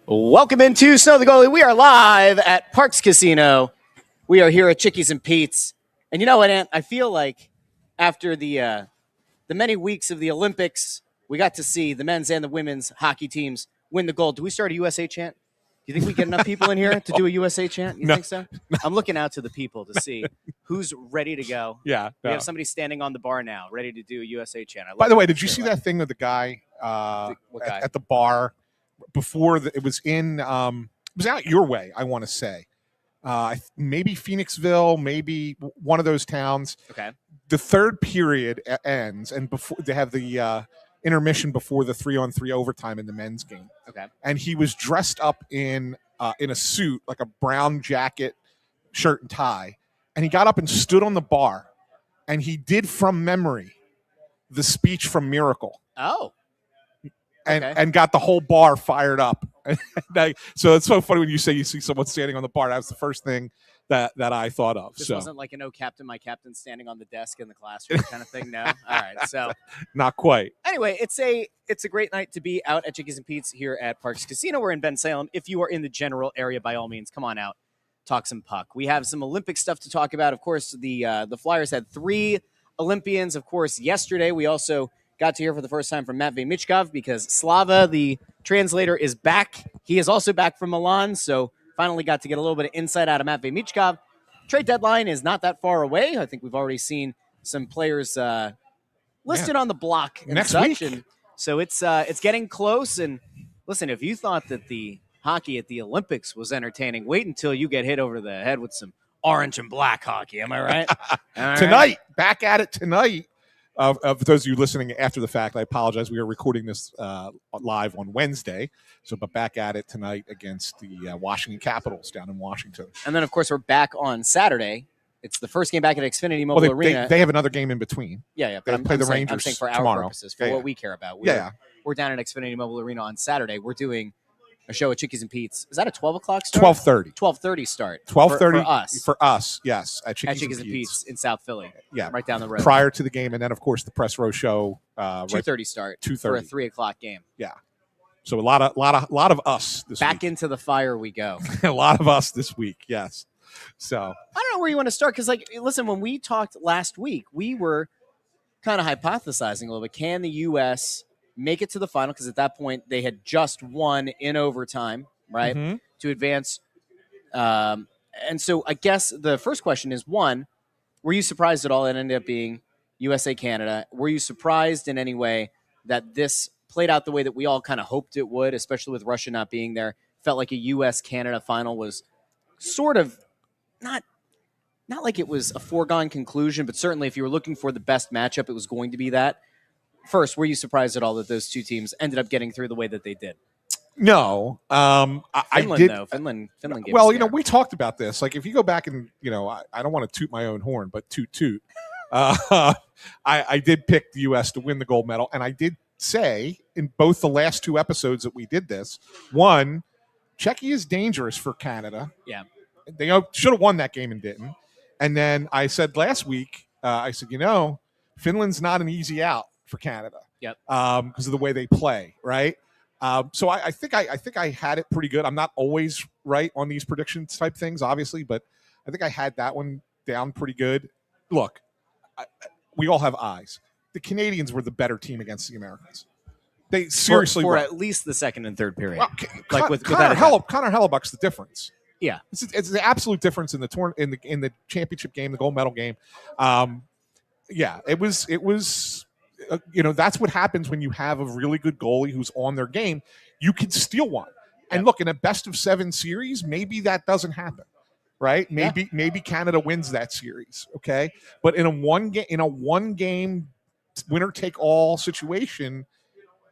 Welcome into Snow The Goalie. We are live at Parx Casino. We are here at Chickie's and Pete's. And you know what, Ant? I feel like after the many weeks of the Olympics, we got to see the men's and the women's hockey teams win the gold. Do we start a USA chant? Do you think we get enough people in here to do a USA chant? You think so? I'm looking out to the people to see who's ready to go. Yeah. We have somebody standing on the bar now, ready to do a USA chant. By the way, did you see that thing with the guy, at the bar before it was in? It was out your way, I want to say. Maybe Phoenixville, maybe one of those towns. Okay. The third period ends, and before they have the intermission before the 3-on-3 overtime in the men's game. Okay. And he was dressed up in a suit, like a brown jacket, shirt and tie, and he got up and stood on the bar, and he did from memory the speech from Miracle. Oh. And got the whole bar fired up. So it's so funny when you say you see someone standing on the bar. That was the first thing that I thought of. This wasn't like an "Oh, Captain, my Captain" standing on the desk in the classroom kind of thing. No, all right. So not quite. Anyway, it's a great night to be out at Chickies and Pete's here at Parx Casino. We're in Bensalem. If you are in the general area, by all means, come on out, talk some puck. We have some Olympic stuff to talk about. Of course, the Flyers had 3 Olympians. Of course, yesterday we also got to hear for the first time from Matvei Michkov because Slava, the translator, is back. He is also back from Milan, so finally got to get a little bit of insight out of Matvei Michkov. Trade deadline is not that far away. I think we've already seen some players listed on the block and next such. week. And so it's getting close. And listen, if you thought that the hockey at the Olympics was entertaining, wait until you get hit over the head with some orange and black hockey. Am I right? Tonight, back at it tonight. Of those of you listening after the fact, I apologize. We are recording this live on Wednesday, but back at it tonight against the Washington Capitals down in Washington. And then, of course, we're back on Saturday. It's the first game back at Xfinity Mobile Arena. They have another game in between. Yeah. They play the Rangers I'm saying for our tomorrow. purposes, for what we care about. We're down at Xfinity Mobile Arena on Saturday. We're doing a show at Chickies and Pete's. Is that a 12 o'clock start? 12:30. 12:30 start. 12:30 for us. For us, yes. At Chickies and Pete's in South Philly. Yeah. Right down the road. Prior to the game, and then, of course, the Press Row show. 2:30 start. 2:30. For a 3 o'clock game. Yeah. So a lot of us this week. Back into the fire we go. A lot of us this week, yes. So I don't know where you want to start because, listen, when we talked last week, we were kind of hypothesizing a little bit. Can the U.S. make it to the final? Because at that point, they had just won in overtime, right, to advance. And so I guess the first question is, one, were you surprised at all it ended up being USA-Canada? Were you surprised in any way that this played out the way that we all kind of hoped it would, especially with Russia not being there? Felt like a U.S.-Canada final was sort of not like it was a foregone conclusion, but certainly if you were looking for the best matchup, it was going to be that. First, were you surprised at all that those two teams ended up getting through the way that they did? No. Finland, I did. though. Finland gave well, us we talked about this. Like, if you go back and, I don't want to toot my own horn, but toot. I did pick the U.S. to win the gold medal, and I did say in both the last 2 episodes that we did this, one, Chickie is dangerous for Canada. Yeah. They should have won that game and didn't. And then I said last week, Finland's not an easy out for Canada. Yep. Because of the way they play, right? So I think I had it pretty good. I'm not always right on these predictions type things, obviously, but I think I had that one down pretty good. Look, we all have eyes. The Canadians were the better team against the Americans. They seriously for were. At least the second and third period. Well, Connor Hellebuck's the difference. Yeah, it's the absolute difference in the championship game, the gold medal game. It was. That's what happens when you have a really good goalie who's on their game. You can steal one. And look, in a best of 7 series, maybe that doesn't happen, right? Maybe Canada wins that series, okay? But in a one game winner take all situation,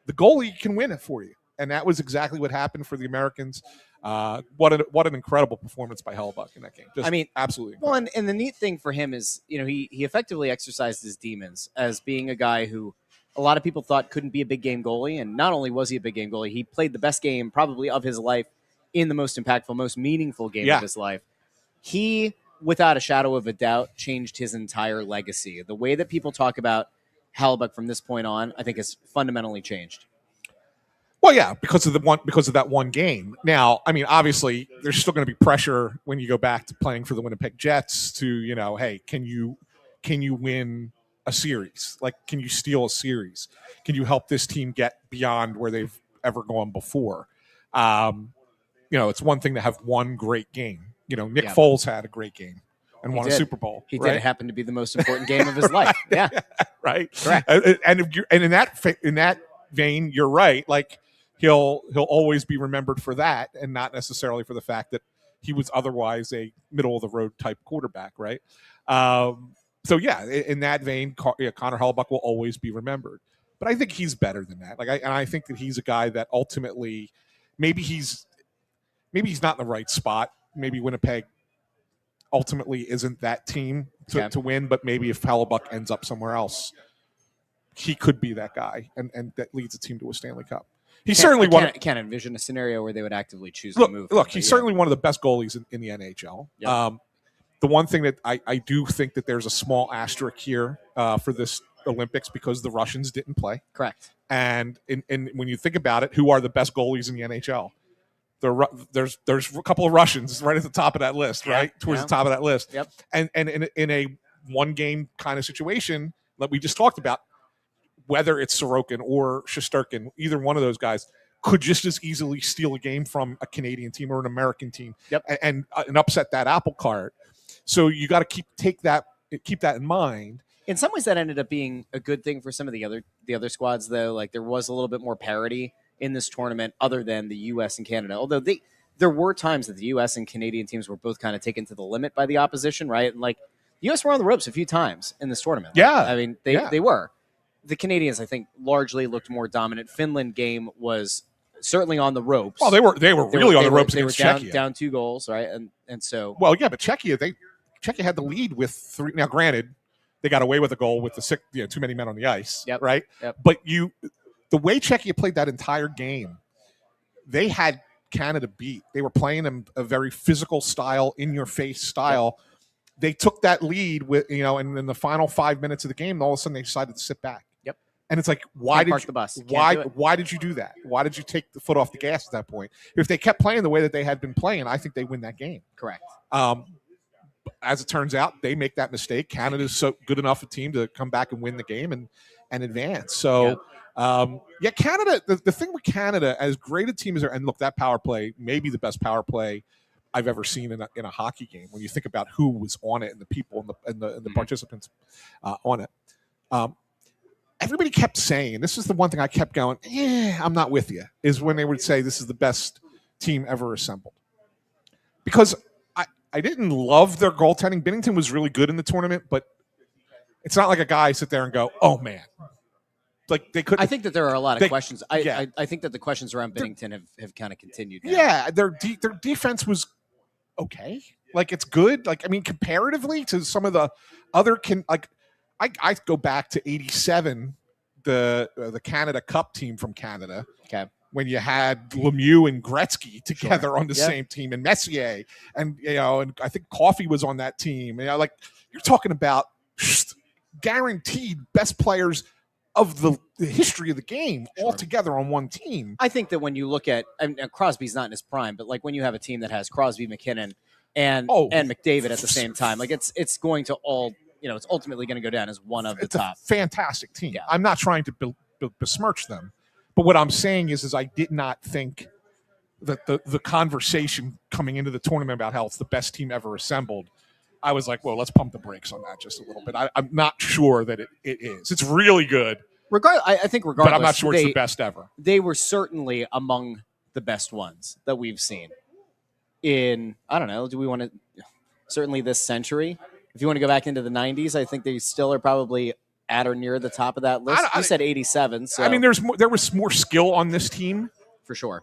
the goalie can win it for you, and that was exactly what happened for the Americans. What an incredible performance by Hellebuck in that game. Absolutely incredible. Well, and the neat thing for him is, he effectively exercised his demons as being a guy who a lot of people thought couldn't be a big game goalie. And not only was he a big game goalie, he played the best game probably of his life in the most impactful, most meaningful game of his life. He, without a shadow of a doubt, changed his entire legacy. The way that people talk about Hellebuck from this point on, I think, has fundamentally changed. Well, yeah, because of that one game. Now, I mean, obviously, there's still going to be pressure when you go back to playing for the Winnipeg Jets to, hey, can you win a series? Like, can you steal a series? Can you help this team get beyond where they've ever gone before? It's one thing to have one great game. Nick Foles had a great game and won a Super Bowl. He did. It happened to be the most important game of his life. Yeah, right. Correct. And in that vein, you're right. Like, he'll always be remembered for that, and not necessarily for the fact that he was otherwise a middle of the road type quarterback, right? So yeah, in that vein, Connor Hellebuyck will always be remembered. But I think he's better than that. I think that he's a guy that ultimately, maybe he's not in the right spot. Maybe Winnipeg ultimately isn't that team to win. But maybe if Hellebuyck ends up somewhere else, he could be that guy, and that leads a team to a Stanley Cup. Can't envision a scenario where they would actively choose to move. Look, he's certainly one of the best goalies in the NHL. Yep. The one thing that I do think that there's a small asterisk here for this Olympics because the Russians didn't play. Correct. And when you think about it, who are the best goalies in the NHL? There's a couple of Russians right at the top of that list, right? Towards the top of that list. Yep. And in a one game kind of situation that we just talked about, whether it's Sorokin or Shesterkin, either one of those guys could just as easily steal a game from a Canadian team or an American team and upset that apple cart. So you got to keep that in mind. In some ways, that ended up being a good thing for some of the other squads, though. Like, there was a little bit more parity in this tournament, other than the U.S. and Canada. Although there were times that the U.S. and Canadian teams were both kind of taken to the limit by the opposition, right? And like, the U.S. were on the ropes a few times in this tournament. Yeah, I mean, they were. The Canadians, I think, largely looked more dominant. Finland game was certainly on the ropes. Well, they were really on the ropes against Czechia. Down 2 goals, right? And so, well, yeah, but Czechia had the lead with 3. Now, granted, they got away with a goal with the too many men on the ice, right? Yep. But the way Czechia played that entire game, they had Canada beat. They were playing a very physical style, in-your-face style. Yep. They took that lead with and in the final 5 minutes of the game, all of a sudden they decided to sit back. Yep. And it's like, why did you do that? Why did you take the foot off the gas at that point? If they kept playing the way that they had been playing, I think they win that game. Correct. As it turns out, they make that mistake. Canada's so good enough a team to come back and win the game and advance. So, Canada, the thing with Canada, as great a team as they're, and look, that power play, maybe the best power play I've ever seen in a hockey game. When you think about who was on it and the people and the participants on it, everybody kept saying, and this is the one thing I kept going, I'm not with you, is when they would say this is the best team ever assembled. Because I didn't love their goaltending. Binnington was really good in the tournament, but it's not like a guy sit there and go, oh man. Like, they couldn't. I think that there are a lot of questions. I think that the questions around Binnington have kind of continued now. Yeah, their defense was okay. Like, it's good. Like, I mean, comparatively to some of the other I go back to 87, the Canada Cup team from Canada. Okay. When you had Lemieux and Gretzky together on the same team, and Messier, and and I think Coffey was on that team. Like, you're talking about guaranteed best players of the history of the game all together on one team. I think that when you look at, Crosby's not in his prime, but like when you have a team that has Crosby, McKinnon, and McDavid at the same time, like it's going to all, it's ultimately going to go down as one of the top. A fantastic team. Yeah. I'm not trying to besmirch them. But what I'm saying is I did not think that the conversation coming into the tournament about how it's the best team ever assembled, I was like, well, let's pump the brakes on that just a little bit. I'm not sure that it is. It's really good. I think regardless. But I'm not sure it's the best ever. They were certainly among the best ones that we've seen in, I don't know, do we want to, certainly this century. If you want to go back into the 90s, I think they still are probably at or near the top of that list. You said 87. So. I mean, there was more skill on this team. For sure.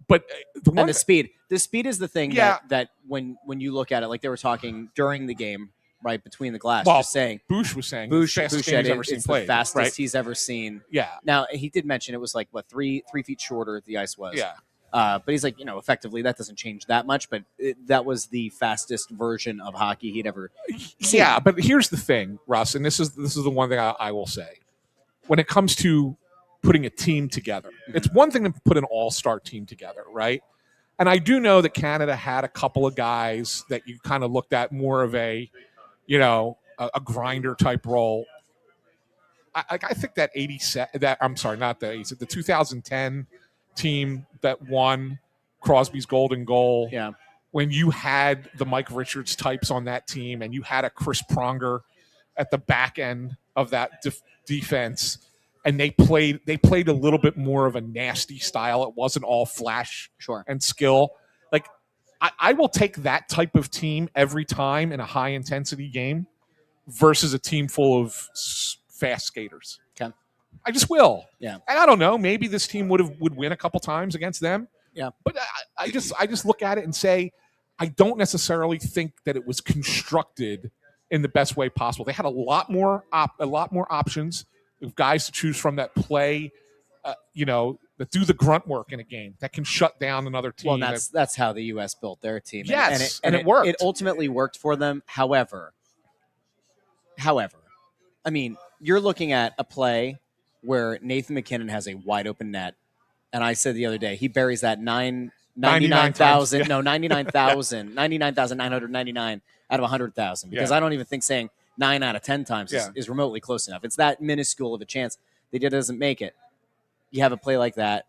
But the speed. The speed is the thing that when you look at it, like they were talking during the game, right, between the glass, just saying. Bush was saying Bush he's ever seen played. The fastest right? he's ever seen. Yeah. Now, he did mention it was like, 3 feet shorter the ice was. Yeah. But he's like, effectively, that doesn't change that much, but that was the fastest version of hockey he'd ever seen. Yeah, but here's the thing, Russ, and this is the one thing I will say. When it comes to putting a team together. It's one thing to put an all-star team together, right? And I do know that Canada had a couple of guys that you kind of looked at more of a, a grinder type role. I think that 87, that I'm sorry, not the 87, the 2010 team that won Crosby's Golden Goal. Yeah. When you had the Mike Richards types on that team and you had a Chris Pronger at the back end of that defense, and they played a little bit more of a nasty style. It wasn't all flash and skill. Like I will take that type of team every time in a high intensity game versus a team full of fast skaters. Okay. I just will. Yeah. And I don't know. Maybe this team would win a couple times against them. Yeah. But I just look at it and say, I don't necessarily think that it was constructed in the best way possible. They had a lot more options of guys to choose from that play, that do the grunt work in a game, that can shut down another team. Well, that's how the U.S. built their team. Yes, and it worked. It ultimately worked for them. However, I mean, you're looking at a play where Nathan McKinnon has a wide open net, and I said the other day he buries that 99,999 out of 100,000 because I don't even think saying 9 out of 10 times is remotely close enough. It's that minuscule of a chance that he doesn't make it. You have a play like that.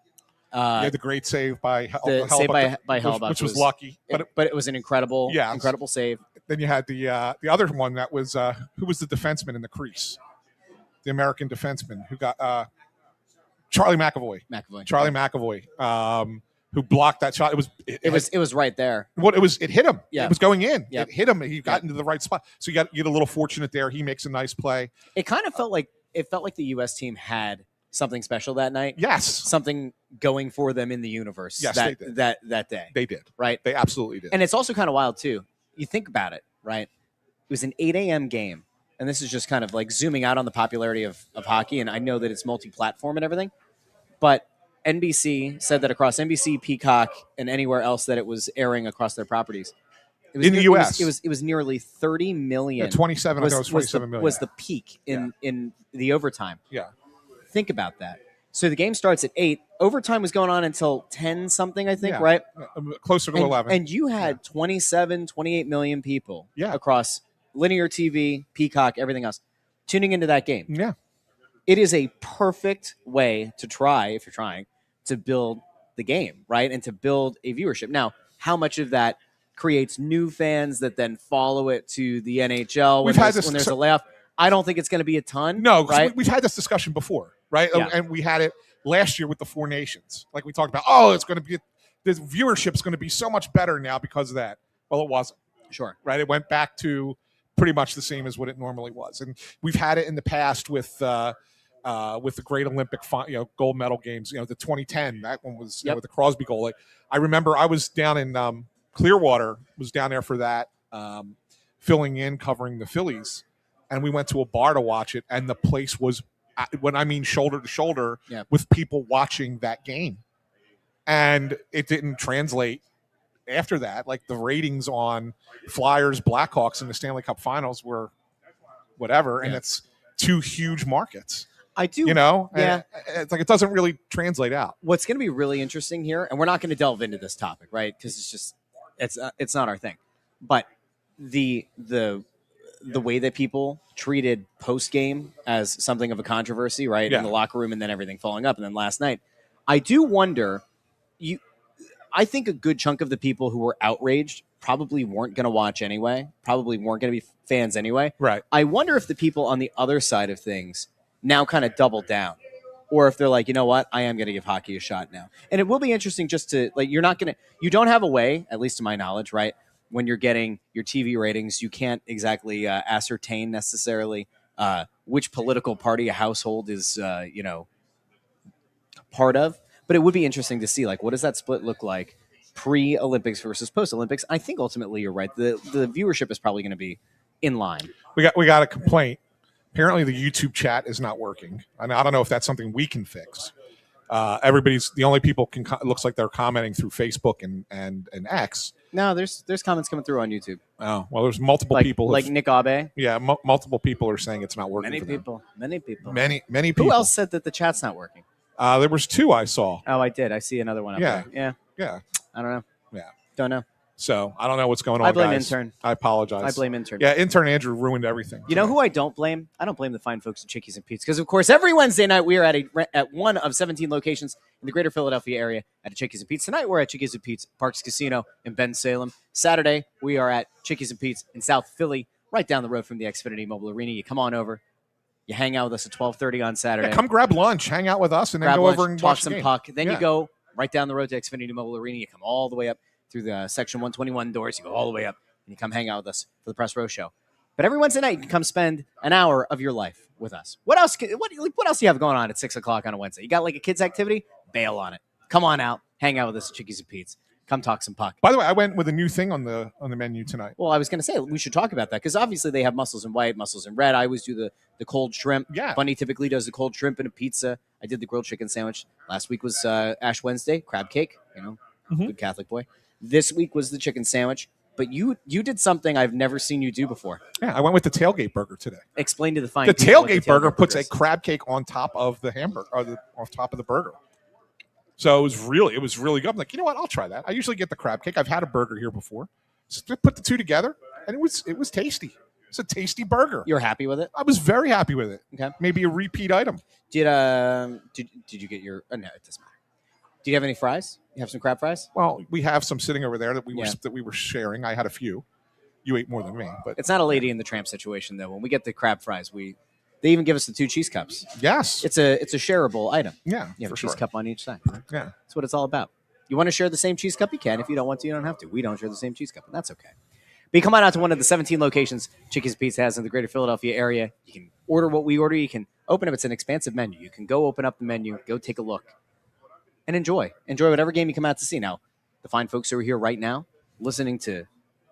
The great save by Hellebuyck, which was lucky, but it was an incredible save. Then you had the other one that was who was the defenseman in the crease, the American defenseman who got Charlie McAvoy. Charlie McAvoy, who blocked that shot. It was right there. It hit him. Yeah. It was going in. Yep. It hit him. He got into the right spot. So you get a little fortunate there. He makes a nice play. It kind of felt like the U.S. team had something special that night. Yes. Something going for them in the universe. Yes, that they did. That day. They did. Right? They absolutely did. And it's also kind of wild, too. You think about it, right? It was an 8 a.m. game. And this is just kind of like zooming out on the popularity of hockey. And I know that it's multi-platform and everything. But NBC said that across NBC, Peacock, and anywhere else that it was airing across their properties. It was in the U.S. It was nearly 30 million. 27, I think it was 27 million. Was the peak in the overtime. Yeah. Think about that. So the game starts at 8. Overtime was going on until 10 something, I think, Yeah. right? Closer to 11. And you had 27, 28 million people across linear TV, Peacock, everything else, tuning into that game. Yeah. It is a perfect way to try, if you're trying, to build the game, right? And to build a viewership. Now, how much of that creates new fans that then follow it to the NHL when there's a layoff? I don't think it's going to be a ton. No, right? We've had this discussion before, right? Yeah. And we had it last year with the Four Nations. Like we talked about, it's going to be the viewership is going to be so much better now because of that. Well, it wasn't. Sure. Right? It went back to pretty much the same as what it normally was. And we've had it in the past with the great Olympic gold medal games. The 2010, that one was with the Crosby goal. Like, I remember I was down in Clearwater, was down there for that, filling in, covering the Phillies. And we went to a bar to watch it, and the place was, when I mean shoulder to shoulder, with people watching that game. And it didn't translate after that. Like, the ratings on Flyers, Blackhawks in the Stanley Cup Finals were whatever, and it's two huge markets. I do. And it's like it doesn't really translate out. What's going to be really interesting here, and we're not going to delve into this topic, right? Because it's not our thing. But the way that people treated post game as something of a controversy, right, in the locker room, and then everything falling up, and then last night, I do wonder. I think a good chunk of the people who were outraged probably weren't going to watch anyway. Probably weren't going to be fans anyway. Right. I wonder if the people on the other side of things now kind of double down, or if they're like, you know what, I am going to give hockey a shot now. And it will be interesting just to, like, you don't have a way, at least to my knowledge, right, when you're getting your TV ratings, you can't exactly ascertain necessarily which political party a household is, part of. But it would be interesting to see, like, what does that split look like pre-Olympics versus post-Olympics? I think ultimately you're right. The viewership is probably going to be in line. We got a complaint. Apparently the YouTube chat is not working. And I don't know if that's something we can fix. The only people looks like they're commenting through Facebook and X. No, there's comments coming through on YouTube. Oh, well, there's multiple people. Like Nick Abe. Yeah, multiple people are saying it's not working. Many people. Many people. Who else said that the chat's not working? There was 2 I saw. Oh, I did. I see another one up there. Yeah. I don't know. Yeah. Don't know. So I don't know what's going on. I blame guys. intern. I apologize. I blame intern. Yeah, intern Andrew ruined everything. You know who I don't blame? I don't blame the fine folks at Chickies and Pete's because, of course, every Wednesday night we are at one of 17 locations in the greater Philadelphia area at a Chickies and Pete's. Tonight we're at Chickies and Pete's Parx Casino in Bensalem. Saturday we are at Chickies and Pete's in South Philly, right down the road from the Xfinity Mobile Arena. You come on over. You hang out with us at 12:30 on Saturday. Yeah, come grab lunch, hang out with us, and then go over and talk watch some the game. puck. Then you go right down the road to Xfinity Mobile Arena. You come all the way up through the Section 121 doors. You go all the way up, and you come hang out with us for the Press Row Show. But every Wednesday night, you can come spend an hour of your life with us. What else do you have going on at 6 o'clock on a Wednesday? You got like a kids' activity? Bail on it. Come on out. Hang out with us at Chickies and Pete's. Come talk some puck. By the way, I went with a new thing on the menu tonight. Well, I was going to say we should talk about that because obviously they have mussels in white, mussels in red. I always do the cold shrimp. Yeah. Bundy typically does the cold shrimp and a pizza. I did the grilled chicken sandwich. Last week was Ash Wednesday, crab cake. Good Catholic boy. This week was the chicken sandwich. But you did something I've never seen you do before. Yeah, I went with the tailgate burger today. Explain to the fine The people tailgate burger puts a crab cake on top of the hamburger, or on top of the burger. So it was really good. I'm like, you know what? I'll try that. I usually get the crab cake. I've had a burger here before. So I put the two together, and it was tasty. It's a tasty burger. You're happy with it? I was very happy with it. Okay. Maybe a repeat item. Did you get your? No, it doesn't matter. Do you have any fries? You have some crab fries? Well, we have some sitting over there that we were sharing. I had a few. You ate more than me, but it's not a Lady in the Tramp situation though. When we get the crab fries, they even give us the 2 cheese cups. Yes, it's a shareable item. Yeah, you have a cheese sure. cup on each side. Yeah, that's what it's all about. You want to share the same cheese cup? You can. If you don't want to, you don't have to. We don't share the same cheese cup, and that's okay. But you come on out to one of the 17 locations Chickies Pizza has in the greater Philadelphia area. You can order what we order. You can open up. It's an expansive menu. You can go open up the menu, go take a look, and enjoy whatever game you come out to see. Now, the fine folks who are here right now, listening to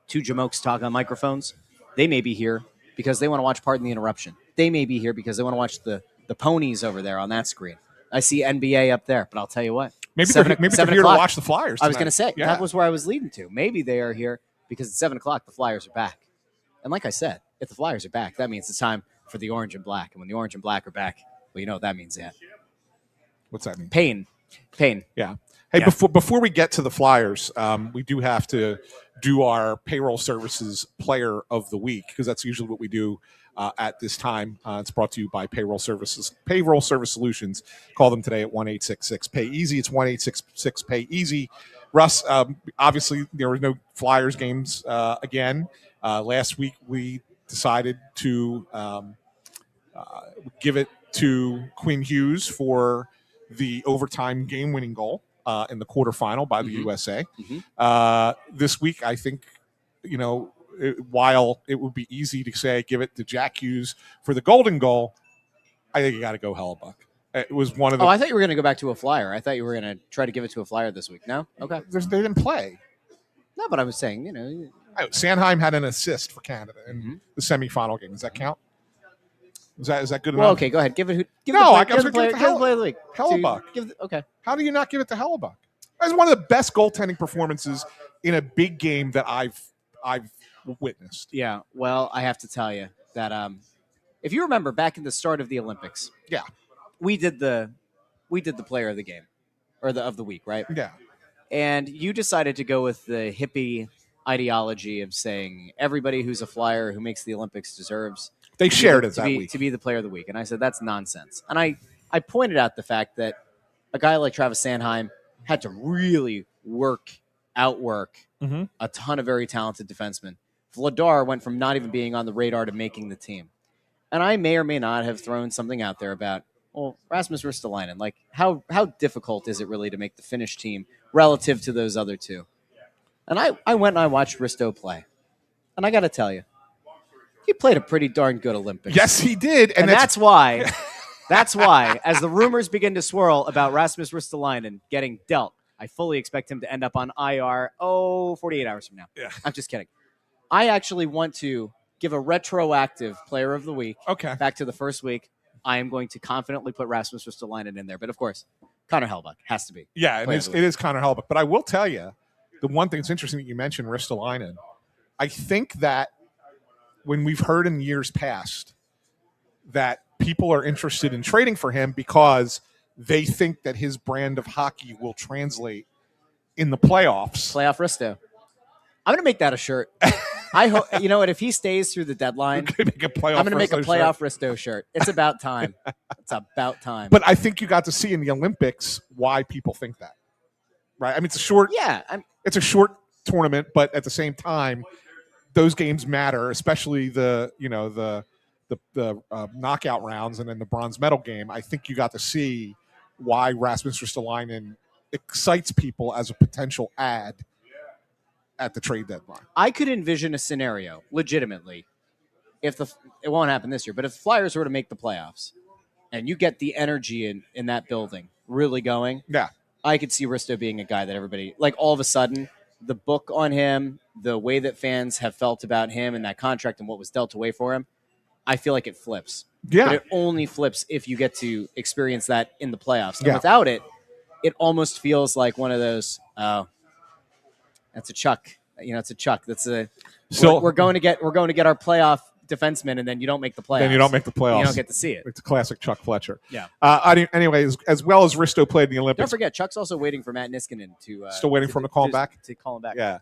2 jamokes talk on microphones, they may be here because they want to watch Pardon the Interruption. They may be here because they want to watch the ponies over there on that screen. I see NBA up there, but I'll tell you what. Maybe they're here to watch the Flyers tonight. I was going to say, that was where I was leading to. Maybe they are here because at 7 o'clock, the Flyers are back. And like I said, if the Flyers are back, that means it's time for the orange and black. And when the orange and black are back, well, you know what that means, yeah. What's that mean? Pain. Yeah. Hey, before we get to the Flyers, we do have to do our payroll services player of the week because that's usually what we do at this time. It's brought to you by Payroll Service Solutions. Call them today at 1-866-PAY-EASY. It's 1-866-PAY-EASY. Russ, obviously there were no Flyers games again. Last week we decided to give it to Quinn Hughes for the overtime game-winning goal in the quarterfinal by the USA. Mm-hmm. This week, I think, while it would be easy to say give it to Jack Hughes for the golden goal, I think you got to go Hellebuck. It was one of the. Oh, I thought you were going to go back to a Flyer. I thought you were going to try to give it to a Flyer this week. No, okay. They didn't play. No, but I was saying, Sanheim had an assist for Canada in the semifinal game. Does that count? Is that good enough? Well, okay, go ahead. Give the player of the week. Hellebuck. Okay. How do you not give it to Hellebuck? That's one of the best goaltending performances in a big game that I've witnessed. Yeah. Well, I have to tell you that if you remember back in the start of the Olympics, we did the player of the game or of the week, right? Yeah. And you decided to go with the hippie ideology of saying everybody who's a Flyer who makes the Olympics deserves. They shared it that week to be the player of the week, and I said that's nonsense. And I pointed out the fact that a guy like Travis Sanheim had to really outwork a ton of very talented defensemen. Vladar went from not even being on the radar to making the team. And I may or may not have thrown something out there about, Rasmus Ristolainen. Like, how difficult is it really to make the Finnish team relative to those other two? And I went and I watched Risto play. And I got to tell you, he played a pretty darn good Olympics. Yes, he did. And that's why, as the rumors begin to swirl about Rasmus Ristolainen getting dealt, I fully expect him to end up on IR, 48 hours from now. Yeah. I'm just kidding. I actually want to give a retroactive player of the week back to the first week. I am going to confidently put Rasmus Ristolainen in there. But, of course, Connor Hellebuck has to be. Yeah, it is Connor Hellebuck. But I will tell you, the one thing that's interesting that you mentioned Ristolainen, I think that when we've heard in years past that people are interested in trading for him because they think that his brand of hockey will translate in the playoffs. Playoff Risto. I'm going to make that a shirt. I hope, you know what, if he stays through the deadline, I'm going to make a playoff Risto shirt. It's about time. It's about time. But I think you got to see in the Olympics why people think that. Right? I mean, it's a short it's a short tournament, but at the same time, those games matter, especially the knockout rounds and then the bronze medal game. I think you got to see why Rasmus Ristolainen excites people as a potential ad at the trade deadline. I could envision a scenario, legitimately, it won't happen this year, but if the Flyers were to make the playoffs and you get the energy in that building really going, I could see Risto being a guy that everybody, like, all of a sudden, the book on him, the way that fans have felt about him and that contract and what was dealt away for him, I feel like it flips. Yeah. But it only flips if you get to experience that in the playoffs. And without it, it almost feels like one of those, that's a Chuck. It's a Chuck. That's we're going to get our playoff defenseman, and then you don't make the playoffs. Then you don't make the playoffs. You don't get to see it. It's a classic Chuck Fletcher. Yeah. Anyways, as well as Risto played in the Olympics. Don't forget, Chuck's also waiting for Matt Niskanen to. Still waiting for him to call him back. To call him back. Yeah.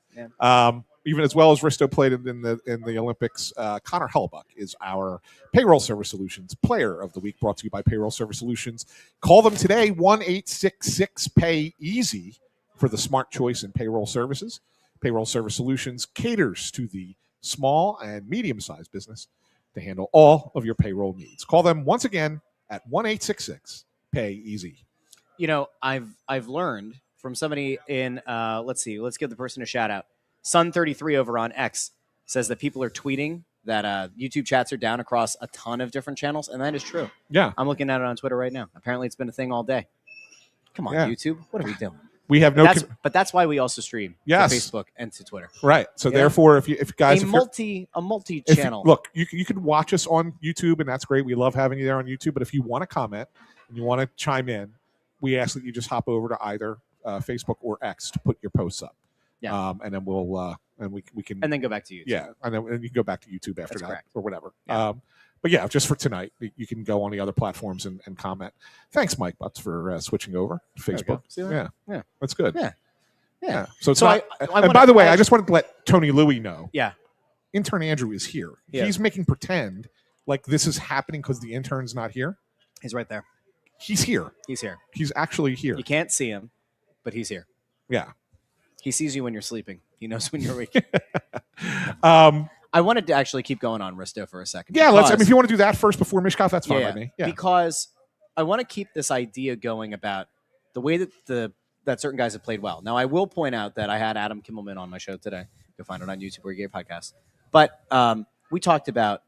Even as well as Risto played in the Olympics, Connor Hellebuck is our Payroll Service Solutions Player of the Week, brought to you by Payroll Service Solutions. Call them today, 1-866-PAY-EASY for the smart choice in payroll services. Payroll Service Solutions caters to the small and medium-sized business to handle all of your payroll needs. Call them once again at 1-866-PAY-EASY. I've learned from somebody in, let's give the person a shout out. Sun33 over on X says that people are tweeting that YouTube chats are down across a ton of different channels, and that is true. Yeah. I'm looking at it on Twitter right now. Apparently it's been a thing all day. Come on, YouTube. What are we doing? We have no, but that's why we also stream to Facebook and to Twitter. Right. So therefore, if guys, a multi channel. Look, you can watch us on YouTube, and that's great. We love having you there on YouTube. But if you want to comment and you want to chime in, we ask that you just hop over to either Facebook or X to put your posts up. Yeah. And then we'll we can and then go back to YouTube. Yeah, and then you can go back to YouTube after that or whatever. Yeah. But yeah, just for tonight, you can go on the other platforms and comment. Thanks, Mike Butts, for switching over to Facebook. Yeah, that's good. Yeah. So it's not. And by the way, I just wanted to let Tony Louie know. Yeah. Intern Andrew is here. Yeah. He's making pretend like this is happening because the intern's not here. He's right there. He's here. He's here. He's actually here. You can't see him, but he's here. Yeah. He sees you when you're sleeping. He knows when you're awake. I wanted to actually keep going on Risto for a second. Yeah, let's. If you want to do that first before Michkov, that's fine by me. Yeah. Because I want to keep this idea going about the way that that certain guys have played well. Now, I will point out that I had Adam Kimmelman on my show today. You'll find it on YouTube or your podcast. But we talked about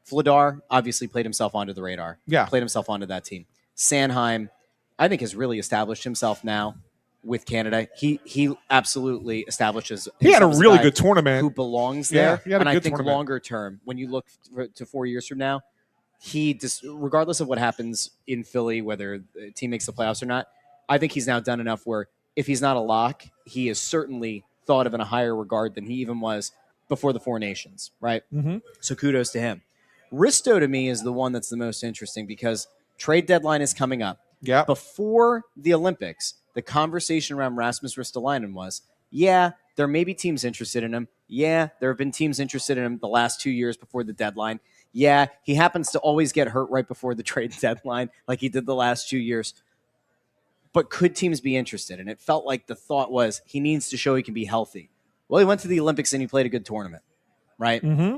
Vladar obviously played himself onto the radar. Yeah. Played himself onto that team. Sanheim, I think, has really established himself now with Canada. He absolutely establishes. He had a really good tournament. Who belongs there. He had and a I good think tournament. Longer term, when you look to 4 years from now, he just, regardless of what happens in Philly, whether the team makes the playoffs or not, I think he's now done enough where if he's not a lock, he is certainly thought of in a higher regard than he even was before the Four Nations, right? Mm-hmm. So kudos to him. Risto, to me, is the one that's the most interesting because trade deadline is coming up. Yeah. Before the Olympics, the conversation around Rasmus Ristolainen was, there may be teams interested in him. Yeah, there have been teams interested in him the last 2 years before the deadline. Yeah, he happens to always get hurt right before the trade deadline like he did the last 2 years. But could teams be interested? And it felt like the thought was he needs to show he can be healthy. Well, he went to the Olympics and he played a good tournament, right? Mm-hmm.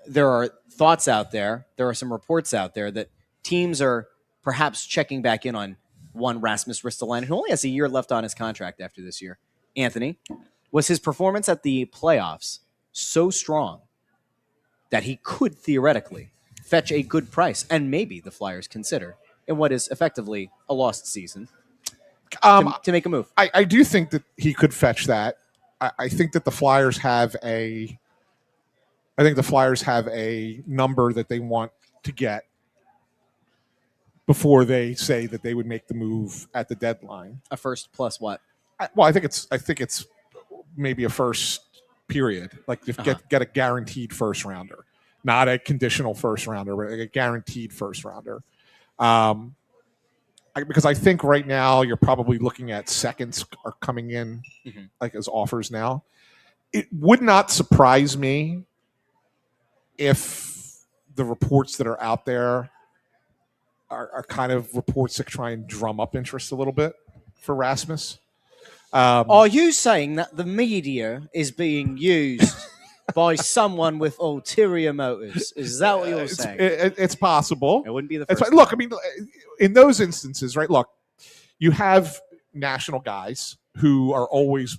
There are thoughts out there. There are some reports out there that teams are perhaps checking back in on one Rasmus Ristolainen, who only has a year left on his contract after this year. Anthony, was his performance at the playoffs so strong that he could theoretically fetch a good price, and maybe the Flyers consider in what is effectively a lost season to make a move? I do think that he could fetch that. I think that the Flyers have a number that they want to get before they say that they would make the move at the deadline. A first plus what? I think it's maybe a first period. Like get a guaranteed first rounder, not a conditional first rounder, but a guaranteed first rounder. because I think right now you're probably looking at seconds are coming in Mhm. like as offers now. It would not surprise me if the reports that are out there are kind of reports that try and drum up interest a little bit for Rasmus. Are you saying that the media is being used by someone with ulterior motives? Is that what you're saying? It's possible. It wouldn't be the It's first. look, I mean, in those instances, right? Look, you have national guys who are always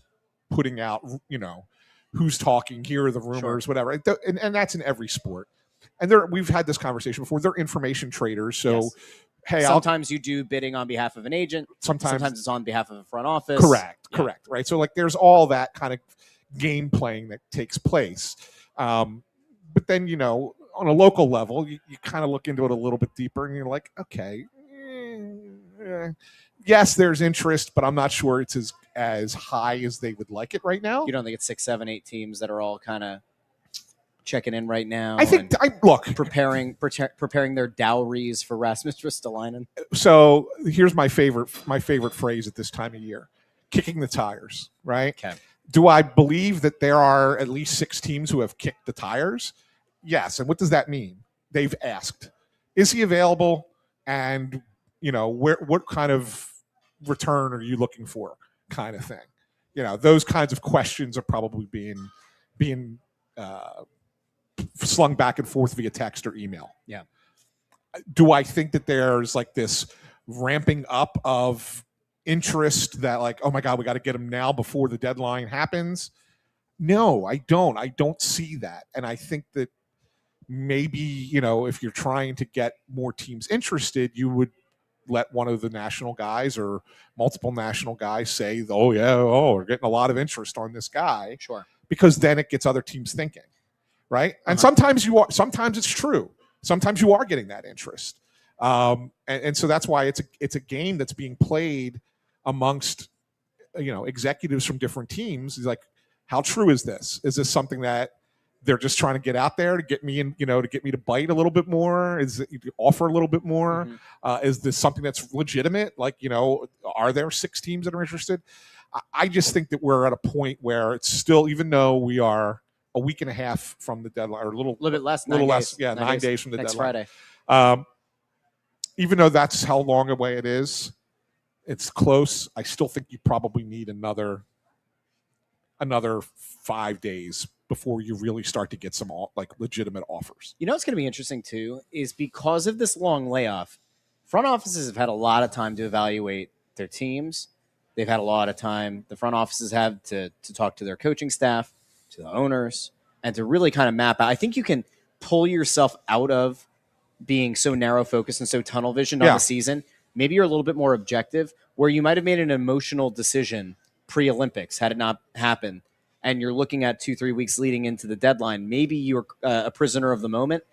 putting out, who's talking, here are the rumors, whatever. And that's in every sport. And we've had this conversation before. They're information traders. So, Yes. hey, sometimes you do bidding on behalf of an agent. Sometimes it's on behalf of a front office. Correct. Right. So, like, there's all that kind of game playing that takes place. But then, on a local level, you kind of look into it a little bit deeper and you're like, okay, yes, there's interest, but I'm not sure it's as high as they would like it right now. You don't think it's 6, 7, 8 teams that are all kind of checking in right now? I think preparing their dowries for Rasmus Ristolainen. So here's my favorite phrase at this time of year: kicking the tires. Right? Okay. Do I believe that there are at least 6 teams who have kicked the tires? Yes. And what does that mean? They've asked, is he available? And what kind of return are you looking for? Kind of thing. Those kinds of questions are probably being slung back and forth via text or email. Yeah. Do I think that there's like this ramping up of interest that, like, oh my God, we got to get him now before the deadline happens? No, I don't. I don't see that. And I think that maybe, if you're trying to get more teams interested, you would let one of the national guys or multiple national guys say, we're getting a lot of interest on this guy. Sure. Because then it gets other teams thinking. Right. And sometimes it's true. Sometimes you are getting that interest. And so that's why it's a game that's being played amongst, executives from different teams. It's like, how true is this? Is this something that they're just trying to get out there to get me in, to get me to bite a little bit more? Is it offer a little bit more? Mm-hmm. Is this something that's legitimate? Like, are there 6 teams that are interested? I just think that we're at a point where it's still, even though we are a week and a half from the deadline, or a little bit less, 9 days from the next deadline. Friday. Even though that's how long away it is, it's close. I still think you probably need another 5 days before you really start to get some legitimate offers. What's going to be interesting too is because of this long layoff, front offices have had a lot of time to evaluate their teams. They've had a lot of time. The front offices have to talk to their coaching staff, to the owners, and to really kind of map out. I think you can pull yourself out of being so narrow focused and so tunnel visioned on the season. Maybe you're a little bit more objective, where you might have made an emotional decision pre-Olympics had it not happened, and you're looking at 2-3 weeks leading into the deadline. Maybe you're a prisoner of the moment.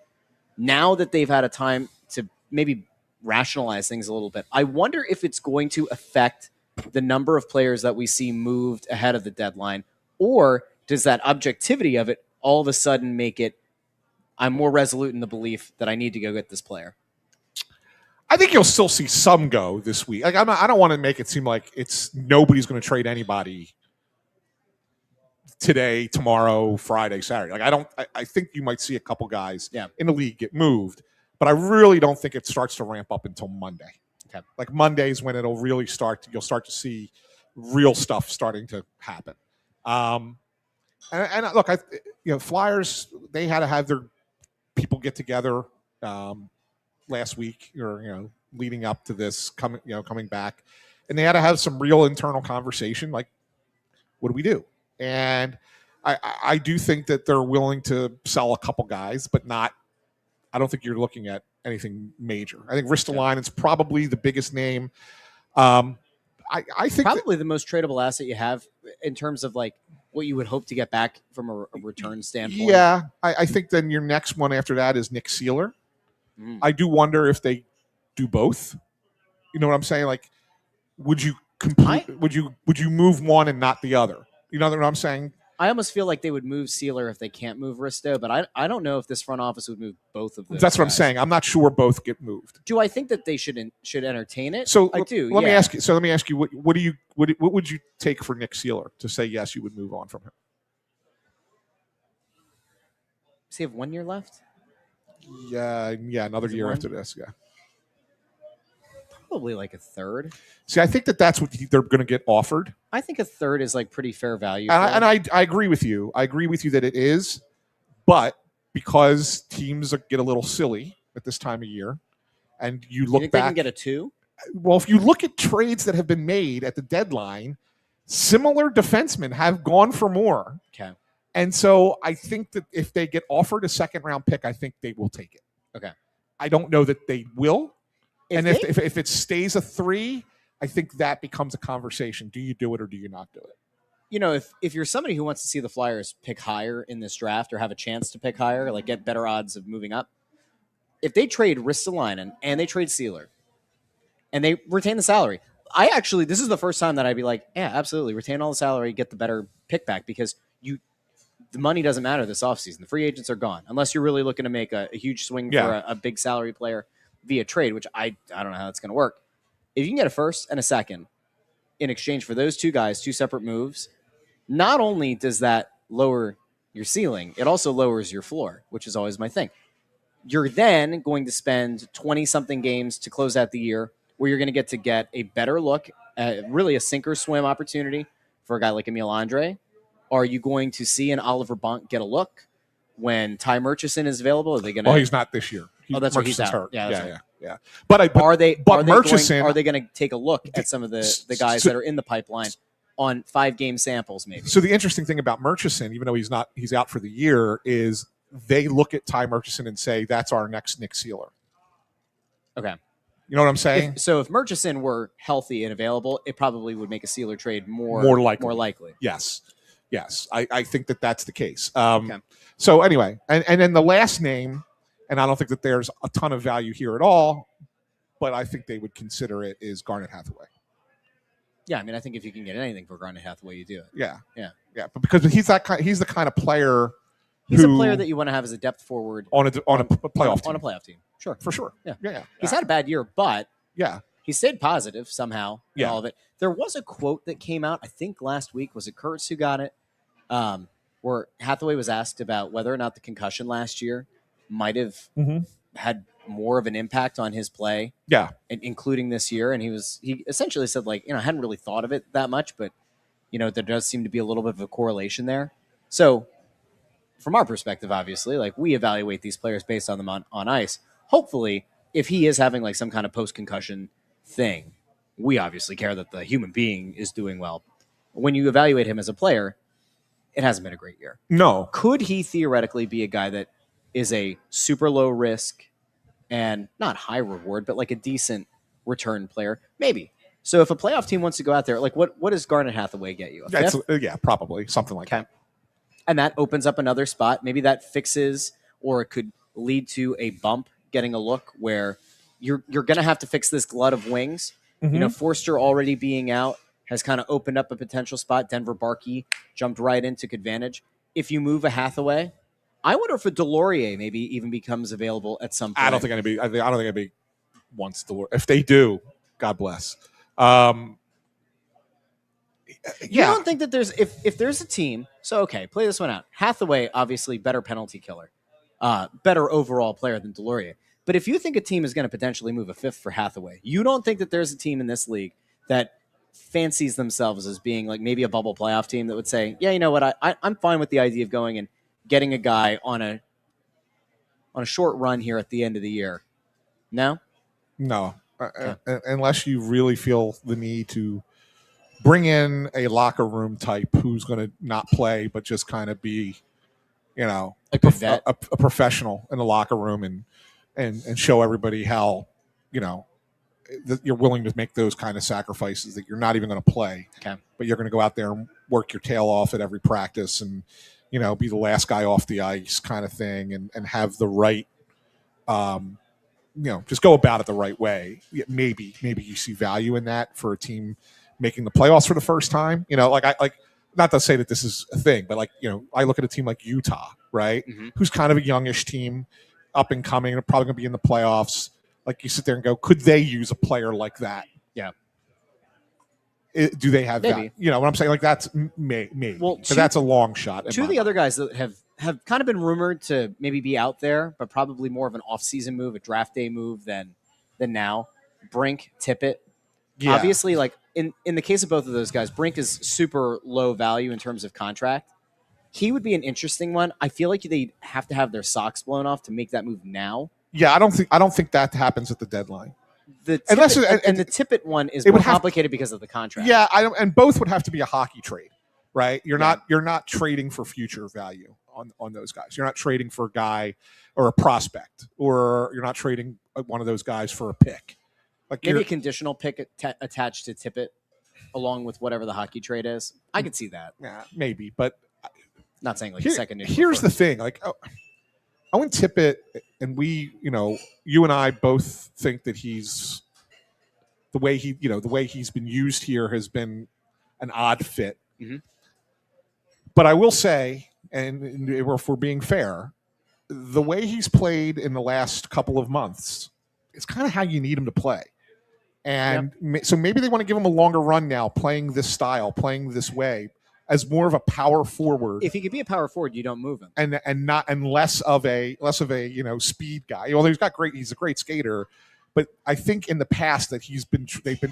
Now that they've had a time to maybe rationalize things a little bit, I wonder if it's going to affect the number of players that we see moved ahead of the deadline, or does that objectivity of it all of a sudden make it, I'm more resolute in the belief that I need to go get this player? I think you'll still see some go this week. Like, I don't want to make it seem like nobody's going to trade anybody today, tomorrow, Friday, Saturday. Like, I think you might see a couple guys in the league get moved, but I really don't think it starts to ramp up until Monday. Okay. Like, Monday's when it'll really start. You'll start to see real stuff starting to happen. And look, Flyers, they had to have their people get together last week, or leading up to this coming back, and they had to have some real internal conversation. Like, what do we do? And I do think that they're willing to sell a couple guys, but not. I don't think you're looking at anything major. I think Ristolainen's probably the biggest name. I think probably the most tradable asset you have in terms of like what you would hope to get back from a return standpoint. Yeah, I think then your next one after that is Nick Seeler. I do wonder if they do both. You know what I'm saying? Like, would you move one and not the other? You know what I'm saying? I almost feel like they would move Sealer if they can't move Risto, but I don't know if this front office would move both of those. That's what I'm guys. saying. I'm not sure both get moved. Do I think that they should entertain it? So I do. Let me ask you. So let me ask you. What would you take for Nick Sealer to say yes? You would move on from him. Does he have 1 year left? Yeah, another year after this. Yeah, probably like a third. See, I think that's what they're going to get offered. I think a third is like pretty fair value. And I agree with you. I agree with you that it is, but because teams get a little silly at this time of year, and you look think back, they can get a 2. Well, if you look at trades that have been made at the deadline, similar defensemen have gone for more. Okay. And so I think that if they get offered a second-round pick, I think they will take it. Okay. I don't know that they will. If If it stays a 3, I think that becomes a conversation. Do you do it or do you not do it? You know, if you're somebody who wants to see the Flyers pick higher in this draft or have a chance to pick higher, like get better odds of moving up, if they trade Ristolainen and they trade Sealer and they retain the salary, this is the first time that I'd be like, yeah, absolutely, retain all the salary, get the better pick back because the money doesn't matter this offseason. The free agents are gone unless you're really looking to make a huge swing for a big salary player via trade, which I don't know how that's going to work. If you can get a first and a second in exchange for those two guys, 2 separate moves, not only does that lower your ceiling, it also lowers your floor, which is always my thing. You're then going to spend 20-something games to close out the year where you're going to get a better look at really a sink or swim opportunity for a guy like Emil Andre. Are you going to see an Oliver Bonk get a look when Ty Murchison is available? Are they going to? Well, he's not this year. That's right. He's out. Hurt. Yeah. But are they Murchison? Are they going to take a look at some of the guys that are in the pipeline on 5-game samples? Maybe. So the interesting thing about Murchison, even though he's out for the year, is they look at Ty Murchison and say that's our next Nick Sealer. Okay. You know what I'm saying? If Murchison were healthy and available, it probably would make a Sealer trade more likely. Yes. I think that's the case. Okay. So anyway, and then the last name, and I don't think that there's a ton of value here at all, but I think they would consider it, is Garnet Hathaway. Yeah, I mean, I think if you can get anything for Garnet Hathaway, you do it. Yeah. But because he's the kind of player. He's a player that you want to have as a depth forward on a playoff team. On a playoff team, sure, for sure. Yeah. He's had a bad year, but he stayed positive somehow in all of it. There was a quote that came out, I think last week. Was it Kurtz who got it? Where Hathaway was asked about whether or not the concussion last year might have had more of an impact on his play, including this year. And he essentially said, like, I hadn't really thought of it that much, but there does seem to be a little bit of a correlation there. So from our perspective, obviously, like, we evaluate these players based on them on ice. Hopefully, if he is having like some kind of post-concussion thing, we obviously care that the human being is doing well. When you evaluate him as a player, it hasn't been a great year. No. Could he theoretically be a guy that is a super low risk and not high reward, but like a decent return player? Maybe. So if a playoff team wants to go out there, like what does Garnet Hathaway get you? Probably something like that. And that opens up another spot. Maybe that fixes, or it could lead to a bump getting a look where you're going to have to fix this glut of wings. Forster already being out has kind of opened up a potential spot. Denver Barkey jumped right in, took advantage. If you move a Hathaway, I wonder if a Delorier maybe even becomes available at some point. I don't think anybody wants Delorier. If they do, God bless. You don't think that there's if there's a team, so okay, play this one out. Hathaway, obviously better penalty killer, better overall player than Delorier. But if you think a team is going to potentially move a 5th for Hathaway, you don't think that there's a team in this league that fancies themselves as being like maybe a bubble playoff team that would say, yeah, you know what, I'm fine with the idea of going and getting a guy on a short run here at the end of the year. No? Unless you really feel the need to bring in a locker room type who's going to not play but just kind of be, a professional in the locker room and show everybody how, that you're willing to make those kind of sacrifices, that you're not even going to play, but you're going to go out there and work your tail off at every practice and, be the last guy off the ice kind of thing and have the right, just go about it the right way. Maybe you see value in that for a team making the playoffs for the first time. not to say that this is a thing, but like, I look at a team like Utah, right? Mhm. Who's kind of a youngish team, up and coming, and probably going to be in the playoffs. Like, you sit there and go, could they use a player like that? Yeah. Do they have Maybe. that? You know what I'm saying? Like, that's maybe. Well, but that's a long shot. Two of the other guys that have kind of been rumored to maybe be out there, but probably more of an off-season move, a draft day move than now. Brink, Tippett. Yeah. Obviously, like in the case of both of those guys, Brink is super low value in terms of contract. He would be an interesting one. I feel like they'd have to have their socks blown off to make that move now. Yeah, I don't think that happens at the deadline. The Tippett one is more complicated because of the contract. Yeah, and both would have to be a hockey trade, right? You're not trading for future value on those guys. You're not trading for a guy or a prospect, or you're not trading one of those guys for a pick. Like, maybe a conditional pick attached to Tippett, along with whatever the hockey trade is. I could see that. Yeah, maybe, but not saying like a second. Here's the thing: like, Owen Tippett, and we, you and I both think that he's the way he's been used here has been an odd fit. Mm-hmm. But I will say, and if we're being fair, the way he's played in the last couple of months is kind of how you need him to play. And so maybe they want to give him a longer run now, playing this style, playing this way, as more of a power forward. If he could be a power forward, you don't move him, and less of a speed guy. Well, he's a great skater, but I think in the past that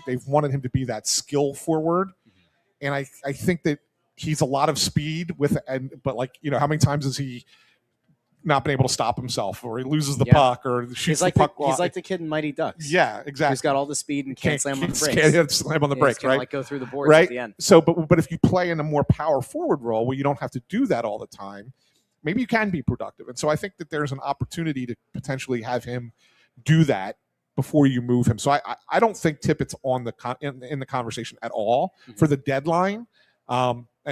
they've wanted him to be that skill forward, and I think that he's a lot of speed but like, how many times has he not been able to stop himself, or he loses the puck, or shoots the puck. He's like the kid in Mighty Ducks. Yeah, exactly. He's got all the speed and can't slam on the brakes. Can't slam on the brakes, right? Like go through the boards right? At the end. So, but if you play in a more power forward role where you don't have to do that all the time, maybe you can be productive. And so I think that there's an opportunity to potentially have him do that before you move him. So I don't think Tippett's on in the conversation at all for the deadline.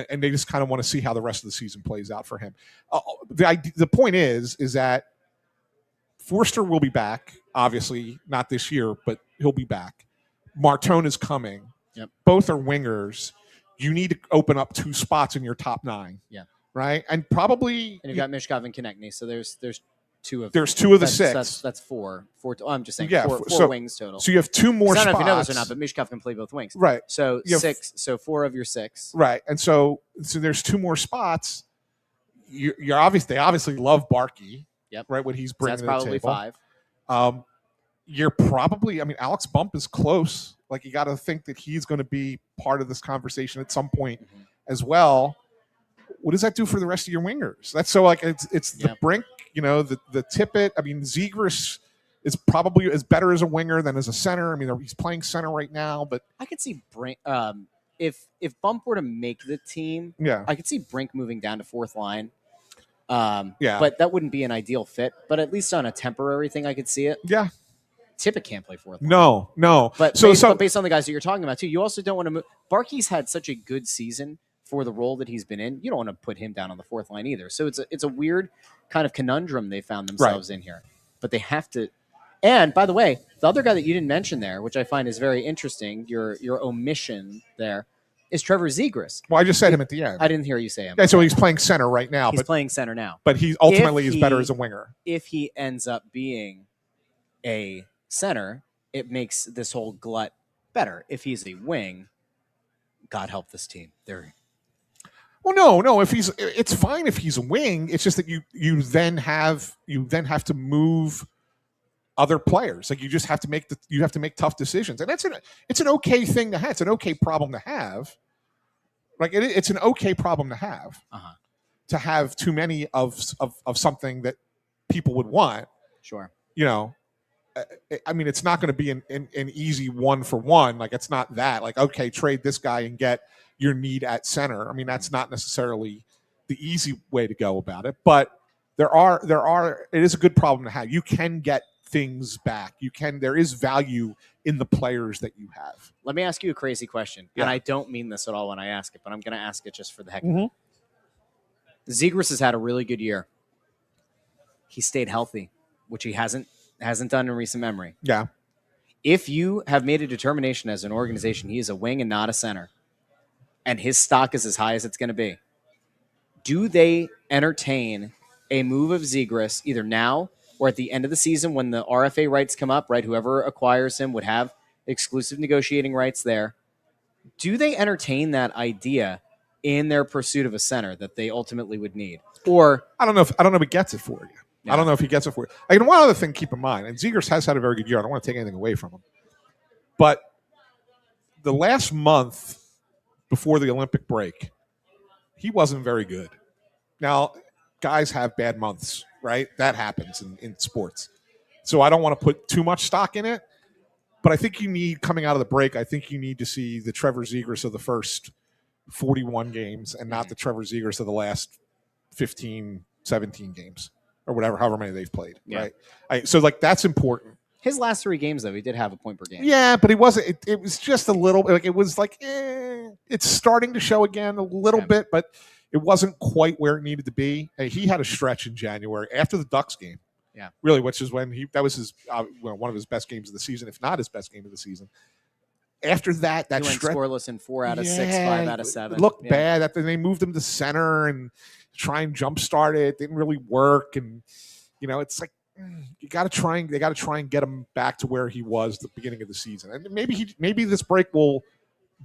And they just kind of want to see how the rest of the season plays out for him. The point is that Forster will be back, obviously not this year, but he'll be back. Martone is coming. Yep. Both are wingers. You need to open up 2 spots in your top 9. Yeah. Right? And probably... And you've got Michkov and Konechny, so there's 2 of... There's 2 of the 6. That's 4. I'm just saying 4 wings total. So you have 2 more spots. I don't know if you know this or not, but Michkov can play both wings. Right. So 6. So 4 of your 6. Right. And so there's 2 more spots. They obviously love Barkey. Yep. Right. What he's bringing so that's to the probably table. 5. You're probably, Alex Bump is close. Like, you got to think that he's going to be part of this conversation at some point as well. What does that do for the rest of your wingers? That's so, like, it's the Brink, the Tippett. Zegras is probably as better as a winger than as a center. He's playing center right now, but I could see Brink. If Bump were to make the team, I could see Brink moving down to 4th line. But that wouldn't be an ideal fit. But at least on a temporary thing, I could see it. Yeah. Tippett can't play 4th line. No. But based on the guys that you're talking about too, you also don't want to move. Barkey's had such a good season for the role that he's been in. You don't want to put him down on the 4th line either. So it's a weird kind of conundrum they found themselves in here. But they have to. And by the way, the other guy that you didn't mention there, which I find is very interesting, your omission there, is Trevor Zegras. Well, I just said him at the end. I didn't hear you say him. Yeah, so he's playing center right now. He's playing center now. But he ultimately is better as a winger. If he ends up being a center, it makes this whole glut better. If he's a wing, God help this team. Well, no. It's fine if he's a wing. It's just that you then have to move other players. Like, you just have to make tough decisions, and it's an okay thing to have. It's an okay problem to have. Like, it's an okay problem to have. To have too many of something that people would want. Sure. It's not going to be an easy 1-for-1. Like, it's not that. Like, okay, trade this guy and get your need at center. That's not necessarily the easy way to go about it, but it is a good problem to have. You can get things back. There is value in the players that you have. Let me ask you a crazy question. And I don't mean this at all when I ask it, but I'm going to ask it just for the heck of it. Zegras has had a really good year. He stayed healthy, which he hasn't done in recent memory. Yeah. If you have made a determination as an organization, he is a wing and not a center, and his stock is as high as it's going to be, do they entertain a move of Zegras either now or at the end of the season when the RFA rights come up, right? Whoever acquires him would have exclusive negotiating rights there. Do they entertain that idea in their pursuit of a center that they ultimately would need? Or I don't know if he gets it for you. Yeah. I don't know if he gets it for you. And one other thing to keep in mind, and Zegras has had a very good year. I don't want to take anything away from him. But the last month before the Olympic break, he wasn't very good. Now, guys have bad months, right? That happens in sports. So I don't want to put too much stock in it. But I think you need, coming out of the break, I think you need to see the Trevor Zegras of the first 41 games and not the Trevor Zegras of the last 15, 17 games or whatever, however many they've played, right? So, that's important. His last 3 games, though, he did have a point per game. Yeah, but he wasn't. It was just a little. It was it's starting to show again a little bit, but it wasn't quite where it needed to be. He had a stretch in January after the Ducks game. Yeah, really, which is when that was his one of his best games of the season, if not his best game of the season. After that he went stretch, scoreless in 4 out of 6, 5 out of 7. It looked bad. After they moved him to center and try and jumpstart it, didn't really work. And it's like you got to try and they got to try and get him back to where he was at the beginning of the season. And maybe this break will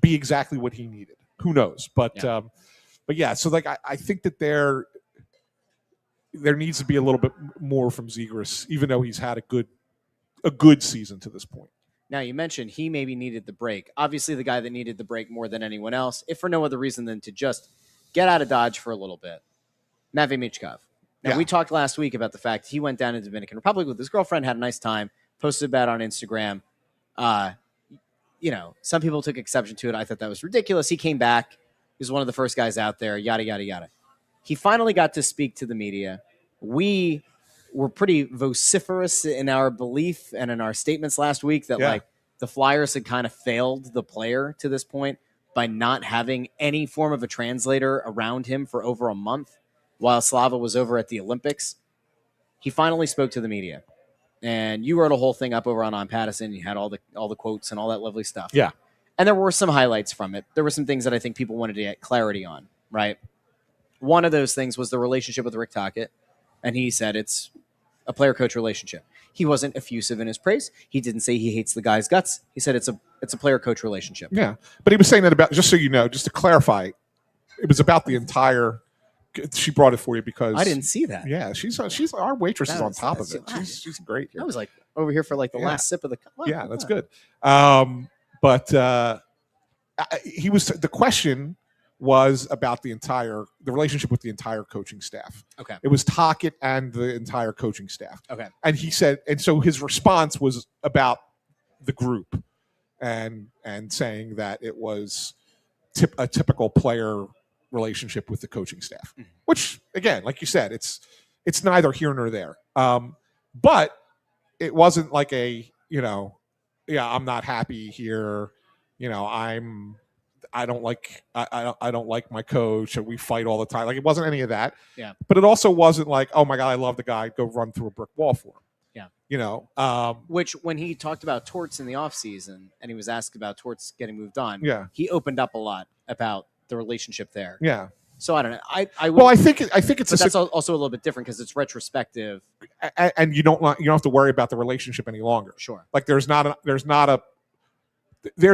be exactly what he needed. Who knows? But yeah. So I think that there needs to be a little bit more from Zegras, even though he's had a good season to this point. Now, you mentioned he maybe needed the break. Obviously, the guy that needed the break more than anyone else, if for no other reason than to just get out of Dodge for a little bit, Matvei Michkov. Now, we talked last week about the fact he went down to the Dominican Republic with his girlfriend, had a nice time, posted about it on Instagram. Some people took exception to it. I thought that was ridiculous. He came back. He was one of the first guys out there, yada, yada, yada. He finally got to speak to the media. We were pretty vociferous in our belief and in our statements last week that the Flyers had kind of failed the player to this point by not having any form of a translator around him for over a month while Slava was over at the Olympics. He finally spoke to the media, and you wrote a whole thing up over on Patterson. You had all the quotes and all that lovely stuff. Yeah. And there were some highlights from it. There were some things that I think people wanted to get clarity on, right? One of those things was the relationship with Rick Tocchet, and he said it's a player-coach relationship. He wasn't effusive in his praise. He didn't say he hates the guy's guts. He said it's a player-coach relationship. Yeah, but he was saying that about, just so you know, just to clarify, it was about the entire. She brought it for you because I didn't see that. Yeah, she's our waitress is on top of it. She's great here. I was like over here for the last sip of the cup. Yeah, that's good. But he was the question was about the relationship with the entire coaching staff. Okay. It was Tocchet and the entire coaching staff. Okay. And he said, and so his response was about the group and saying that it was a typical player relationship with the coaching staff, which again, like you said, it's neither here nor there. But it wasn't like I'm not happy here. I don't like my coach, and we fight all the time. Like, it wasn't any of that. Yeah. But it also wasn't like, oh my God, I love the guy. Go run through a brick wall for him. Yeah. Which, when he talked about Torts in the offseason and he was asked about Torts getting moved on, he opened up a lot about the relationship there. Yeah. So I don't know. I think it's. But that's also a little bit different because it's retrospective, and you don't have to worry about the relationship any longer. Sure. Like there's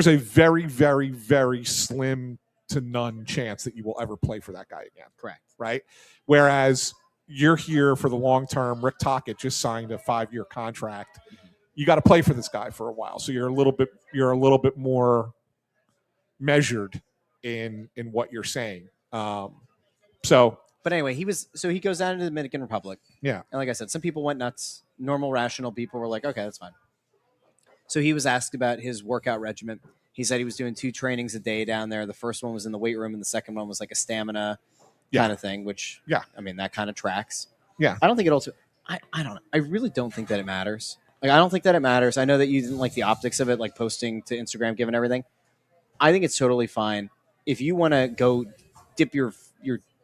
a very, very, very slim to none chance that you will ever play for that guy again. Correct. Right. Whereas you're here for the long term. Rick Tocchet just signed a 5-year contract. Mm-hmm. You got to play for this guy for a while, so you're a little bit more measured in what you're saying. But anyway, he goes down to the Dominican Republic. Yeah. And like I said, some people went nuts. Normal, rational people were like, okay, that's fine. So he was asked about his workout regimen. He said he was doing 2 trainings a day down there. The first one was in the weight room, and the second one was like a stamina kind of thing, which, I mean, that kind of tracks. Yeah. I don't think it also – I don't know. I really don't think that it matters. Like, I don't think that it matters. I know that you didn't like the optics of it, like posting to Instagram, giving everything. I think it's totally fine. If you want to go dip your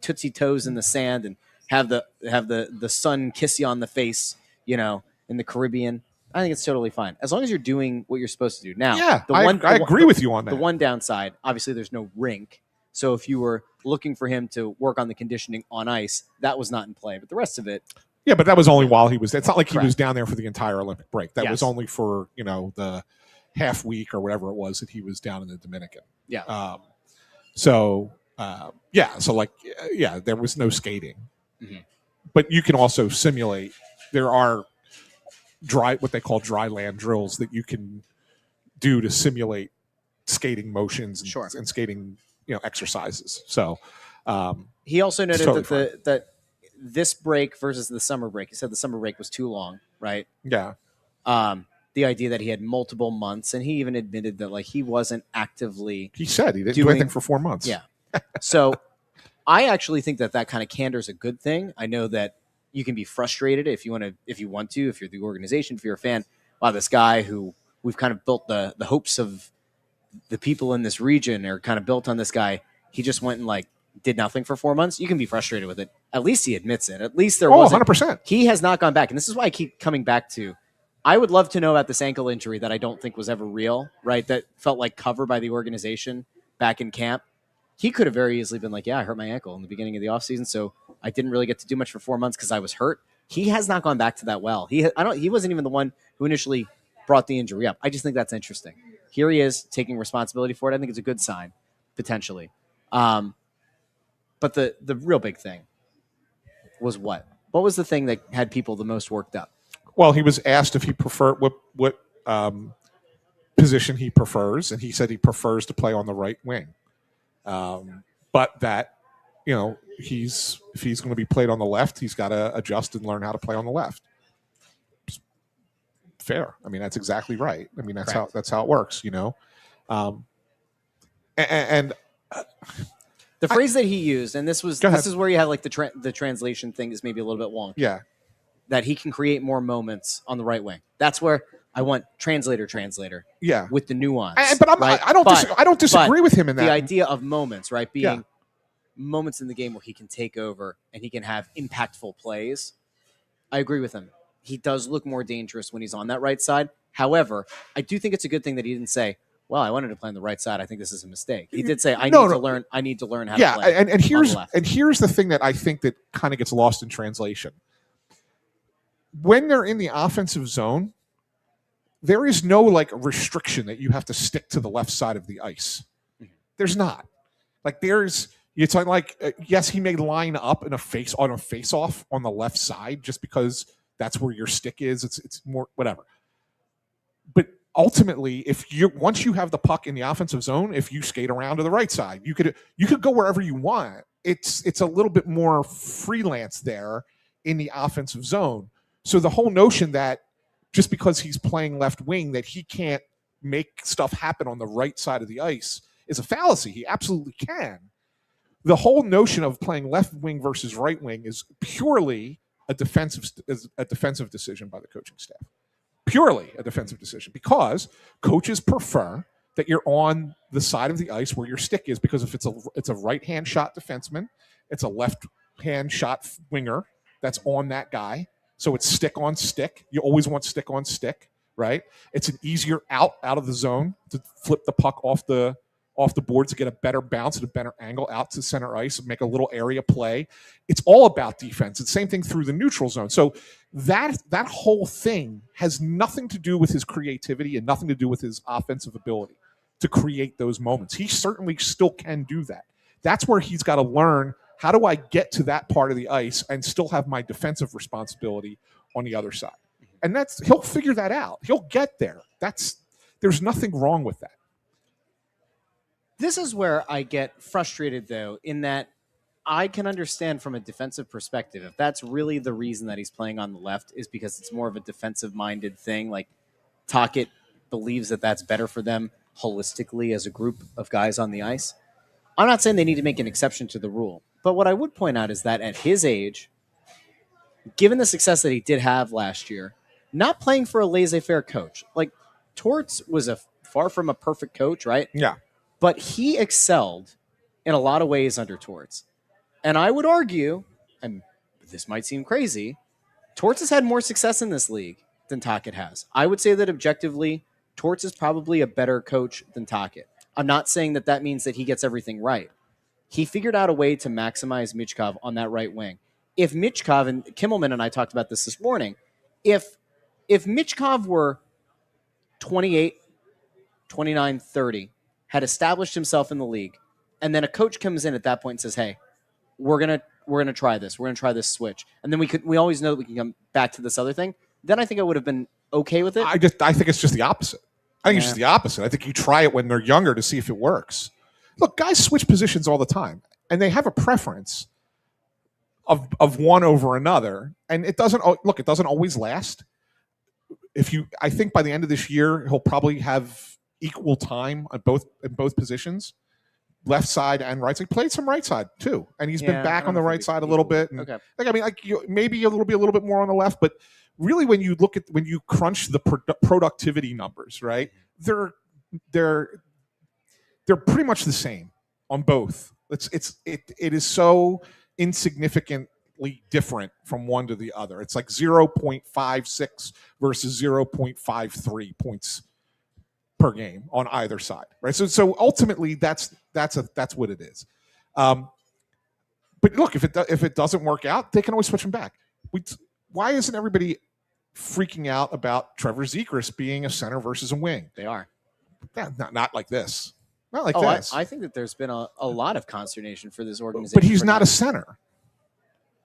tootsie toes in the sand and have the sun kiss you on the face, in the Caribbean, I think it's totally fine as long as you're doing what you're supposed to do. Now, I agree with you on that. The one downside, obviously, there's no rink, So if you were looking for him to work on the conditioning on ice, that was not in play. But the rest of it, yeah, but that was only while he was. It's not like he Correct. was down there for the entire Olympic break. That Yes. was only for the half week or whatever it was that he was down in the Dominican. yeah. So like there was no skating, Mhm. but you can also simulate. There are what they call dry land drills that you can do to simulate skating motions and, Sure. and skating exercises. So He also noted totally that this break versus the summer break, he said the summer break was too long, right? yeah, The idea that he had multiple months, and he even admitted that like he wasn't actively. he said he didn't do anything for 4 months. Yeah. So I actually think that kind of candor is a good thing. I know that you can be frustrated if you want to, if you're the organization, if you're a fan. Wow, this guy who we've kind of built the hopes of the people in this region are kind of built on this guy. He just went and like did nothing for 4 months. You can be frustrated with it. At least he admits it. At least there wasn't. 100%. He has not gone back. And this is why I keep coming back to, I would love to know about this ankle injury that I don't think was ever real, right? That felt like cover by the organization back in camp. He could have very easily been like, yeah, I hurt my ankle in the beginning of the offseason, so I didn't really get to do much for 4 months because I was hurt. He has not gone back to that well. He wasn't even the one who initially brought the injury up. I just think that's interesting. Here he is taking responsibility for it. I think it's a good sign, potentially. But the real big thing was what? What was the thing that had people the most worked up? Well, he was asked if he preferred what position he prefers, and he said he prefers to play on the right wing. But that, if he's going to be played on the left, he's got to adjust and learn how to play on the left. Fair. I mean, that's exactly right. I mean, that's how it works, and the phrase that he used, and this is where you had like the translation thing is maybe a little bit wonky. Yeah. That he can create more moments on the right wing. That's where I want translator. Yeah. With the nuance. I don't disagree with him in that. The idea of moments, right? Being moments in the game where he can take over and he can have impactful plays. I agree with him. He does look more dangerous when he's on that right side. However, I do think it's a good thing that he didn't say, well, I wanted to play on the right side. I think this is a mistake. He did say, I need to learn how to play. And here's the thing that I think that kind of gets lost in translation. When they're in the offensive zone, there is no like restriction that you have to stick to the left side of the ice. There's not. Like it's like yes, he may line up on a face off on the left side just because that's where your stick is. It's more whatever. But ultimately, once you have the puck in the offensive zone, if you skate around to the right side, you could go wherever you want. It's a little bit more freelance there in the offensive zone. So the whole notion that just because he's playing left wing that he can't make stuff happen on the right side of the ice is a fallacy. He absolutely can. The whole notion of playing left wing versus right wing is purely a defensive decision by the coaching staff. Purely a defensive decision because coaches prefer that you're on the side of the ice where your stick is, because if it's a right-hand shot defenseman, it's a left-hand shot winger that's on that guy. So it's stick on stick. You always want stick on stick, right? It's an easier out of the zone to flip the puck off the board to get a better bounce at a better angle out to center ice and make a little area play. It's all about defense. It's the same thing through the neutral zone. So that whole thing has nothing to do with his creativity and nothing to do with his offensive ability to create those moments. He certainly still can do that. That's where he's got to learn, how do I get to that part of the ice and still have my defensive responsibility on the other side? And he'll figure that out. He'll get there. There's nothing wrong with that. This is where I get frustrated, though, in that I can understand from a defensive perspective, if that's really the reason that he's playing on the left is because it's more of a defensive-minded thing. Like Tocchet believes that that's better for them holistically as a group of guys on the ice. I'm not saying they need to make an exception to the rule. But what I would point out is that at his age, given the success that he did have last year, not playing for a laissez-faire coach. Like Torts was far from a perfect coach, right? Yeah. But he excelled in a lot of ways under Torts. And I would argue, and this might seem crazy, Torts has had more success in this league than Tocchet has. I would say that objectively, Torts is probably a better coach than Tocchet. I'm not saying that means that he gets everything right. he figured out a way to maximize Michkov on that right wing. If Michkov, and Kimmelman and I talked about this morning, if Michkov were 28, 29, 30, had established himself in the league, and then a coach comes in at that point and says, hey, we're gonna try this. We're gonna try this switch. And then we always know that we can come back to this other thing. Then I think I would have been okay with it. I think it's just the opposite. I think it's just the opposite. I think you try it when they're younger to see if it works. Look, guys switch positions all the time, and they have a preference of one over another. And it doesn't always last. I think by the end of this year, he'll probably have equal time in both positions, left side and right side. He played some right side too, and he's been back on the right side a little bit. And okay. Maybe a little bit more on the left, but really, when you crunch the productivity numbers, right, they're pretty much the same on both. It is so insignificantly different from one to the other. It's like 0.56 versus 0.53 points per game on either side, right? So ultimately, that's what it is. But look, if it doesn't work out, they can always switch them back. Why isn't everybody freaking out about Trevor Zegras being a center versus a wing? They are. Not like this. Not like this. I think that there's been a lot of consternation for this organization. But he's not a center.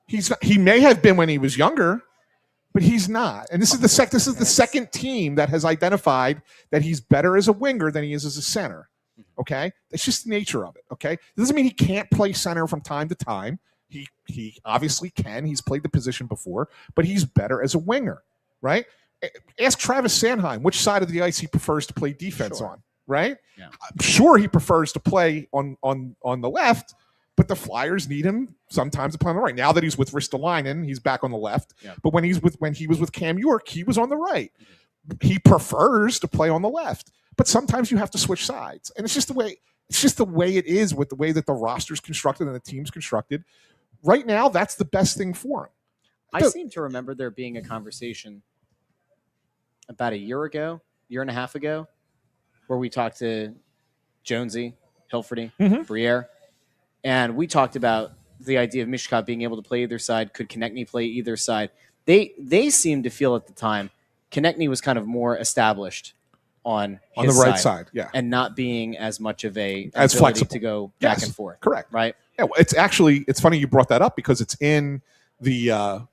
He may have been when he was younger, but he's not. And this is the second team that has identified that he's better as a winger than he is as a center. Okay? It's just the nature of it. Okay? It doesn't mean he can't play center from time to time. He obviously can. He's played the position before, but he's better as a winger, right? Ask Travis Sanheim which side of the ice he prefers to play defense on, right? Yeah. I'm sure he prefers to play on the left, but the Flyers need him sometimes to play on the right. Now that he's with Ristolainen, he's back on the left. Yeah. But when he was with Cam York, he was on the right. He prefers to play on the left. But sometimes you have to switch sides. And it's just the way it is with the way that the roster's constructed and the team's constructed. Right now, that's the best thing for him. I seem to remember there being a conversation about a year and a half ago, where we talked to Jonesy, Hilferty, Briere, and we talked about the idea of Michkov being able to play either side. Could Konechny play either side? They seemed to feel at the time Konechny was kind of more established on the right side, and not being as much of a as ability flexible to go back and forth. Correct. Right. Yeah. Well, it's funny you brought that up because it's in the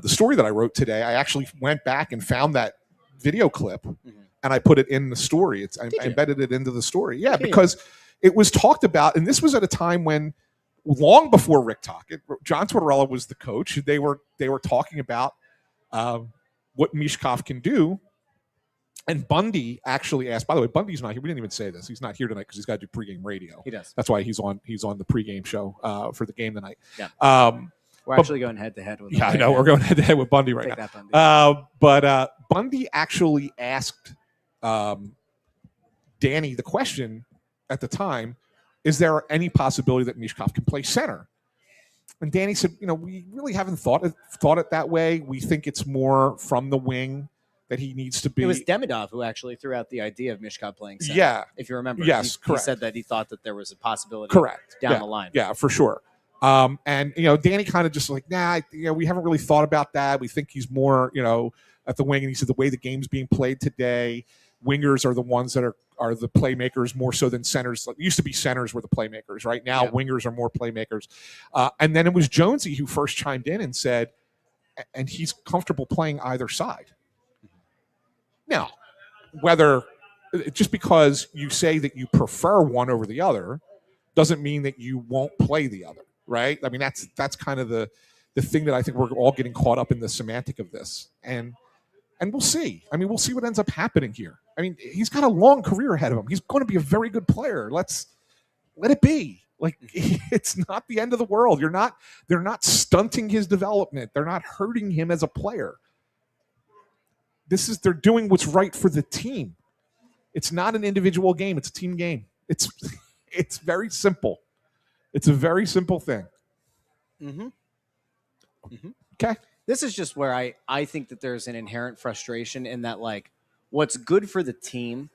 story that I wrote today. I actually went back and found that video clip and I put it in the story. I embedded it into the story. Yeah, because it was talked about, and this was at a time when, long before Rick Tocchet, John Tortorella was the coach. They were talking about what Michkov can do. And Bundy actually asked, by the way, Bundy's not here. We didn't even say this. He's not here tonight because he's got to do pregame radio. He does. That's why he's on the pregame show for the game tonight. Yeah. We're actually going head to head with him. Yeah, I know. We're going head to head with Bundy right now. Bundy. But Bundy actually asked Danny the question at the time, is there any possibility that Michkov can play center? And Danny said, we really haven't thought it that way. We think it's more from the wing that he needs to be. It was Demidov who actually threw out the idea of Michkov playing center. Yeah. If you remember. Yes, he said that he thought that there was a possibility correct. down the line. Yeah, for sure. And Danny kind of just like, we haven't really thought about that. We think he's more, at the wing. And he said the way the game's being played today, wingers are the ones that are the playmakers more so than centers. It used to be centers were the playmakers. Right now, wingers are more playmakers. And then it was Jonesy who first chimed in and said, and he's comfortable playing either side. Now, whether just because you say that you prefer one over the other doesn't mean that you won't play the other, right? I mean, that's kind of the thing that I think we're all getting caught up in the semantic of this. And we'll see. I mean, we'll see what ends up happening here. I mean, he's got a long career ahead of him. He's going to be a very good player. Let it be. Like, it's not the end of the world. They're not stunting his development. They're not hurting him as a player. They're doing what's right for the team. It's not an individual game. It's a team game. It's very simple. It's a very simple thing. Mm-hmm. Okay. This is just where I think that there's an inherent frustration in that, like, what's good for the team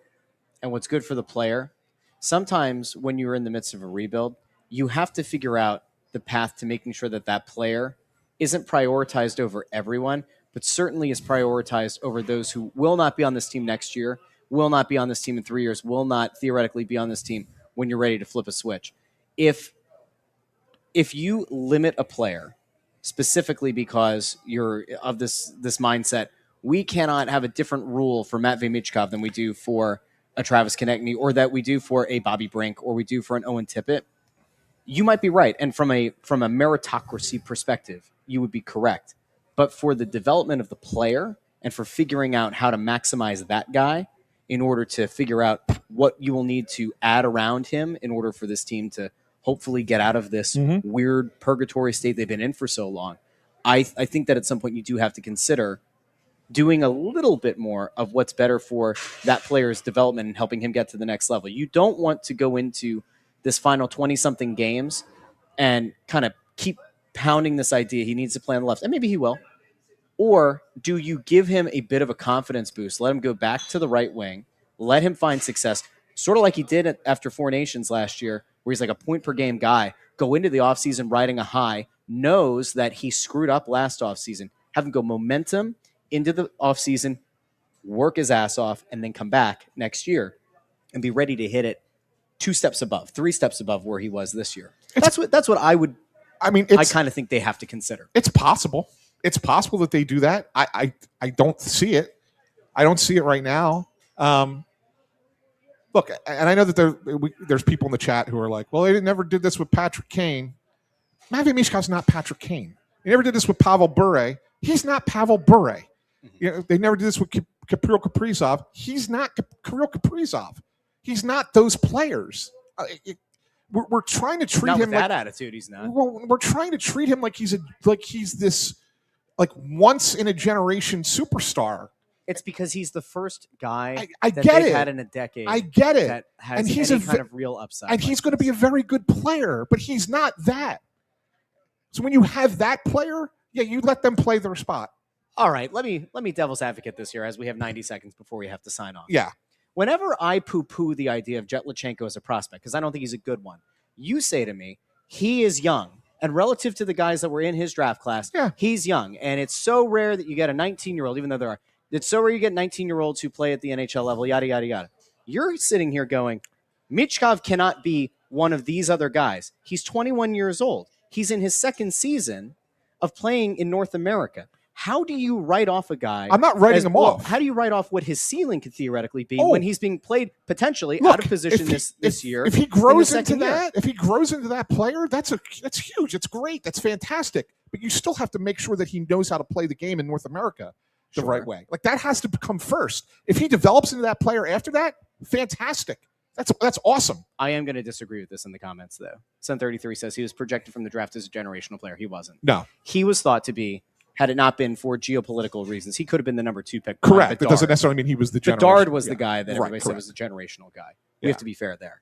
and what's good for the player, sometimes when you're in the midst of a rebuild, you have to figure out the path to making sure that that player isn't prioritized over everyone, but certainly is prioritized over those who will not be on this team next year, will not be on this team in 3 years, will not theoretically be on this team when you're ready to flip a switch. If you limit a player specifically because you're of this mindset, we cannot have a different rule for Matvei Michkov than we do for a Travis Konechny, or that we do for a Bobby Brink, or we do for an Owen Tippett. You might be right, and from a meritocracy perspective, you would be correct. But for the development of the player and for figuring out how to maximize that guy in order to figure out what you will need to add around him in order for this team to hopefully get out of this weird purgatory state they've been in for so long, I think that at some point you do have to consider doing a little bit more of what's better for that player's development and helping him get to the next level. You don't want to go into this final 20-something games and kind of keep pounding this idea he needs to play on the left, and maybe he will. Or do you give him a bit of a confidence boost, let him go back to the right wing, let him find success, sort of like he did after Four Nations last year, where he's like a point-per-game guy, go into the offseason riding a high, knows that he screwed up last offseason, have him go momentum into the offseason, work his ass off, and then come back next year and be ready to hit it 2 steps above, 3 steps above where he was this year. That's what I would. I mean, I kind of think they have to consider. It's possible. It's possible that they do that. I don't see it. I don't see it right now. Look, and I know that there's people in the chat who are like, well, they never did this with Patrick Kane. Matvei Michkov's not Patrick Kane. They never did this with Pavel Bure. He's not Pavel Bure. You know, they never did this with Kirill Kaprizov. He's not Kirill Kaprizov. He's not those players. We're trying to treat not him with that like, attitude. He's not. We're trying to treat him like he's this like once in a generation superstar. It's because he's the first guy I that get they've it. had in a decade. I get it. That has and he's any kind of real upside. And he's going to be a very good player, but he's not that. So when you have that player, yeah, you let them play their spot. All right, let me devil's advocate this here as we have 90 seconds before we have to sign off. Yeah. Whenever I poo-poo the idea of Jetlichenko as a prospect, because I don't think he's a good one, you say to me, he is young. And relative to the guys that were in his draft class, he's young. And it's so rare that you get a 19-year-old, even though it's so rare you get 19-year-olds who play at the NHL level, yada, yada, yada. You're sitting here going, Michkov cannot be one of these other guys. He's 21 years old. He's in his second season of playing in North America. How do you write off a guy? I'm not writing him off. How do you write off what his ceiling could theoretically be when he's being played potentially out of position this year? If he grows into that player, that's huge. It's great. That's fantastic. But you still have to make sure that he knows how to play the game in North America the right way. Like that has to come first. If he develops into that player after that, fantastic. That's awesome. I am going to disagree with this in the comments, though. Sun33 says he was projected from the draft as a generational player. He wasn't. No. He was thought to be, had it not been for geopolitical reasons, he could have been the number 2 pick. Correct. That doesn't necessarily mean he was the generational. Bedard was the guy that everybody said was the generational guy. We have to be fair there.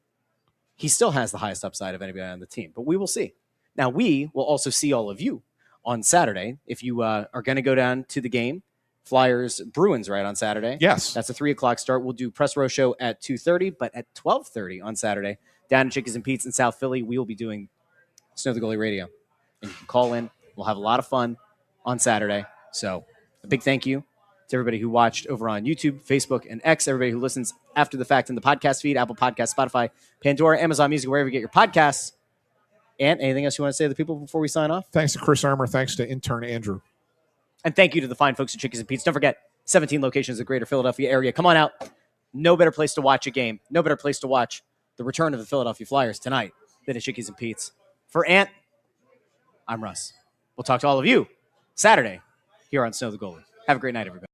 He still has the highest upside of anybody on the team, but we will see. Now, we will also see all of you on Saturday. If you are going to go down to the game, Flyers Bruins, right, on Saturday? Yes. That's a 3 o'clock start. We'll do press row show at 2:30, but at 12:30 on Saturday, down at Chickies and Pete's in South Philly, we will be doing Snow the Goalie Radio. And you can call in. We'll have a lot of fun on Saturday. So a big thank you to everybody who watched over on YouTube, Facebook, and X, everybody who listens after the fact in the podcast feed, Apple Podcasts, Spotify, Pandora, Amazon Music, wherever you get your podcasts. And anything else you want to say to the people before we sign off? Thanks to Chris Armour. Thanks to intern Andrew. And thank you to the fine folks at Chickies and Pete's. Don't forget, 17 locations in the greater Philadelphia area. Come on out. No better place to watch a game. No better place to watch the return of the Philadelphia Flyers tonight than at Chickies and Pete's. For Ant, I'm Russ. We'll talk to all of you Saturday here on Snow the Goalie. Have a great night, everybody.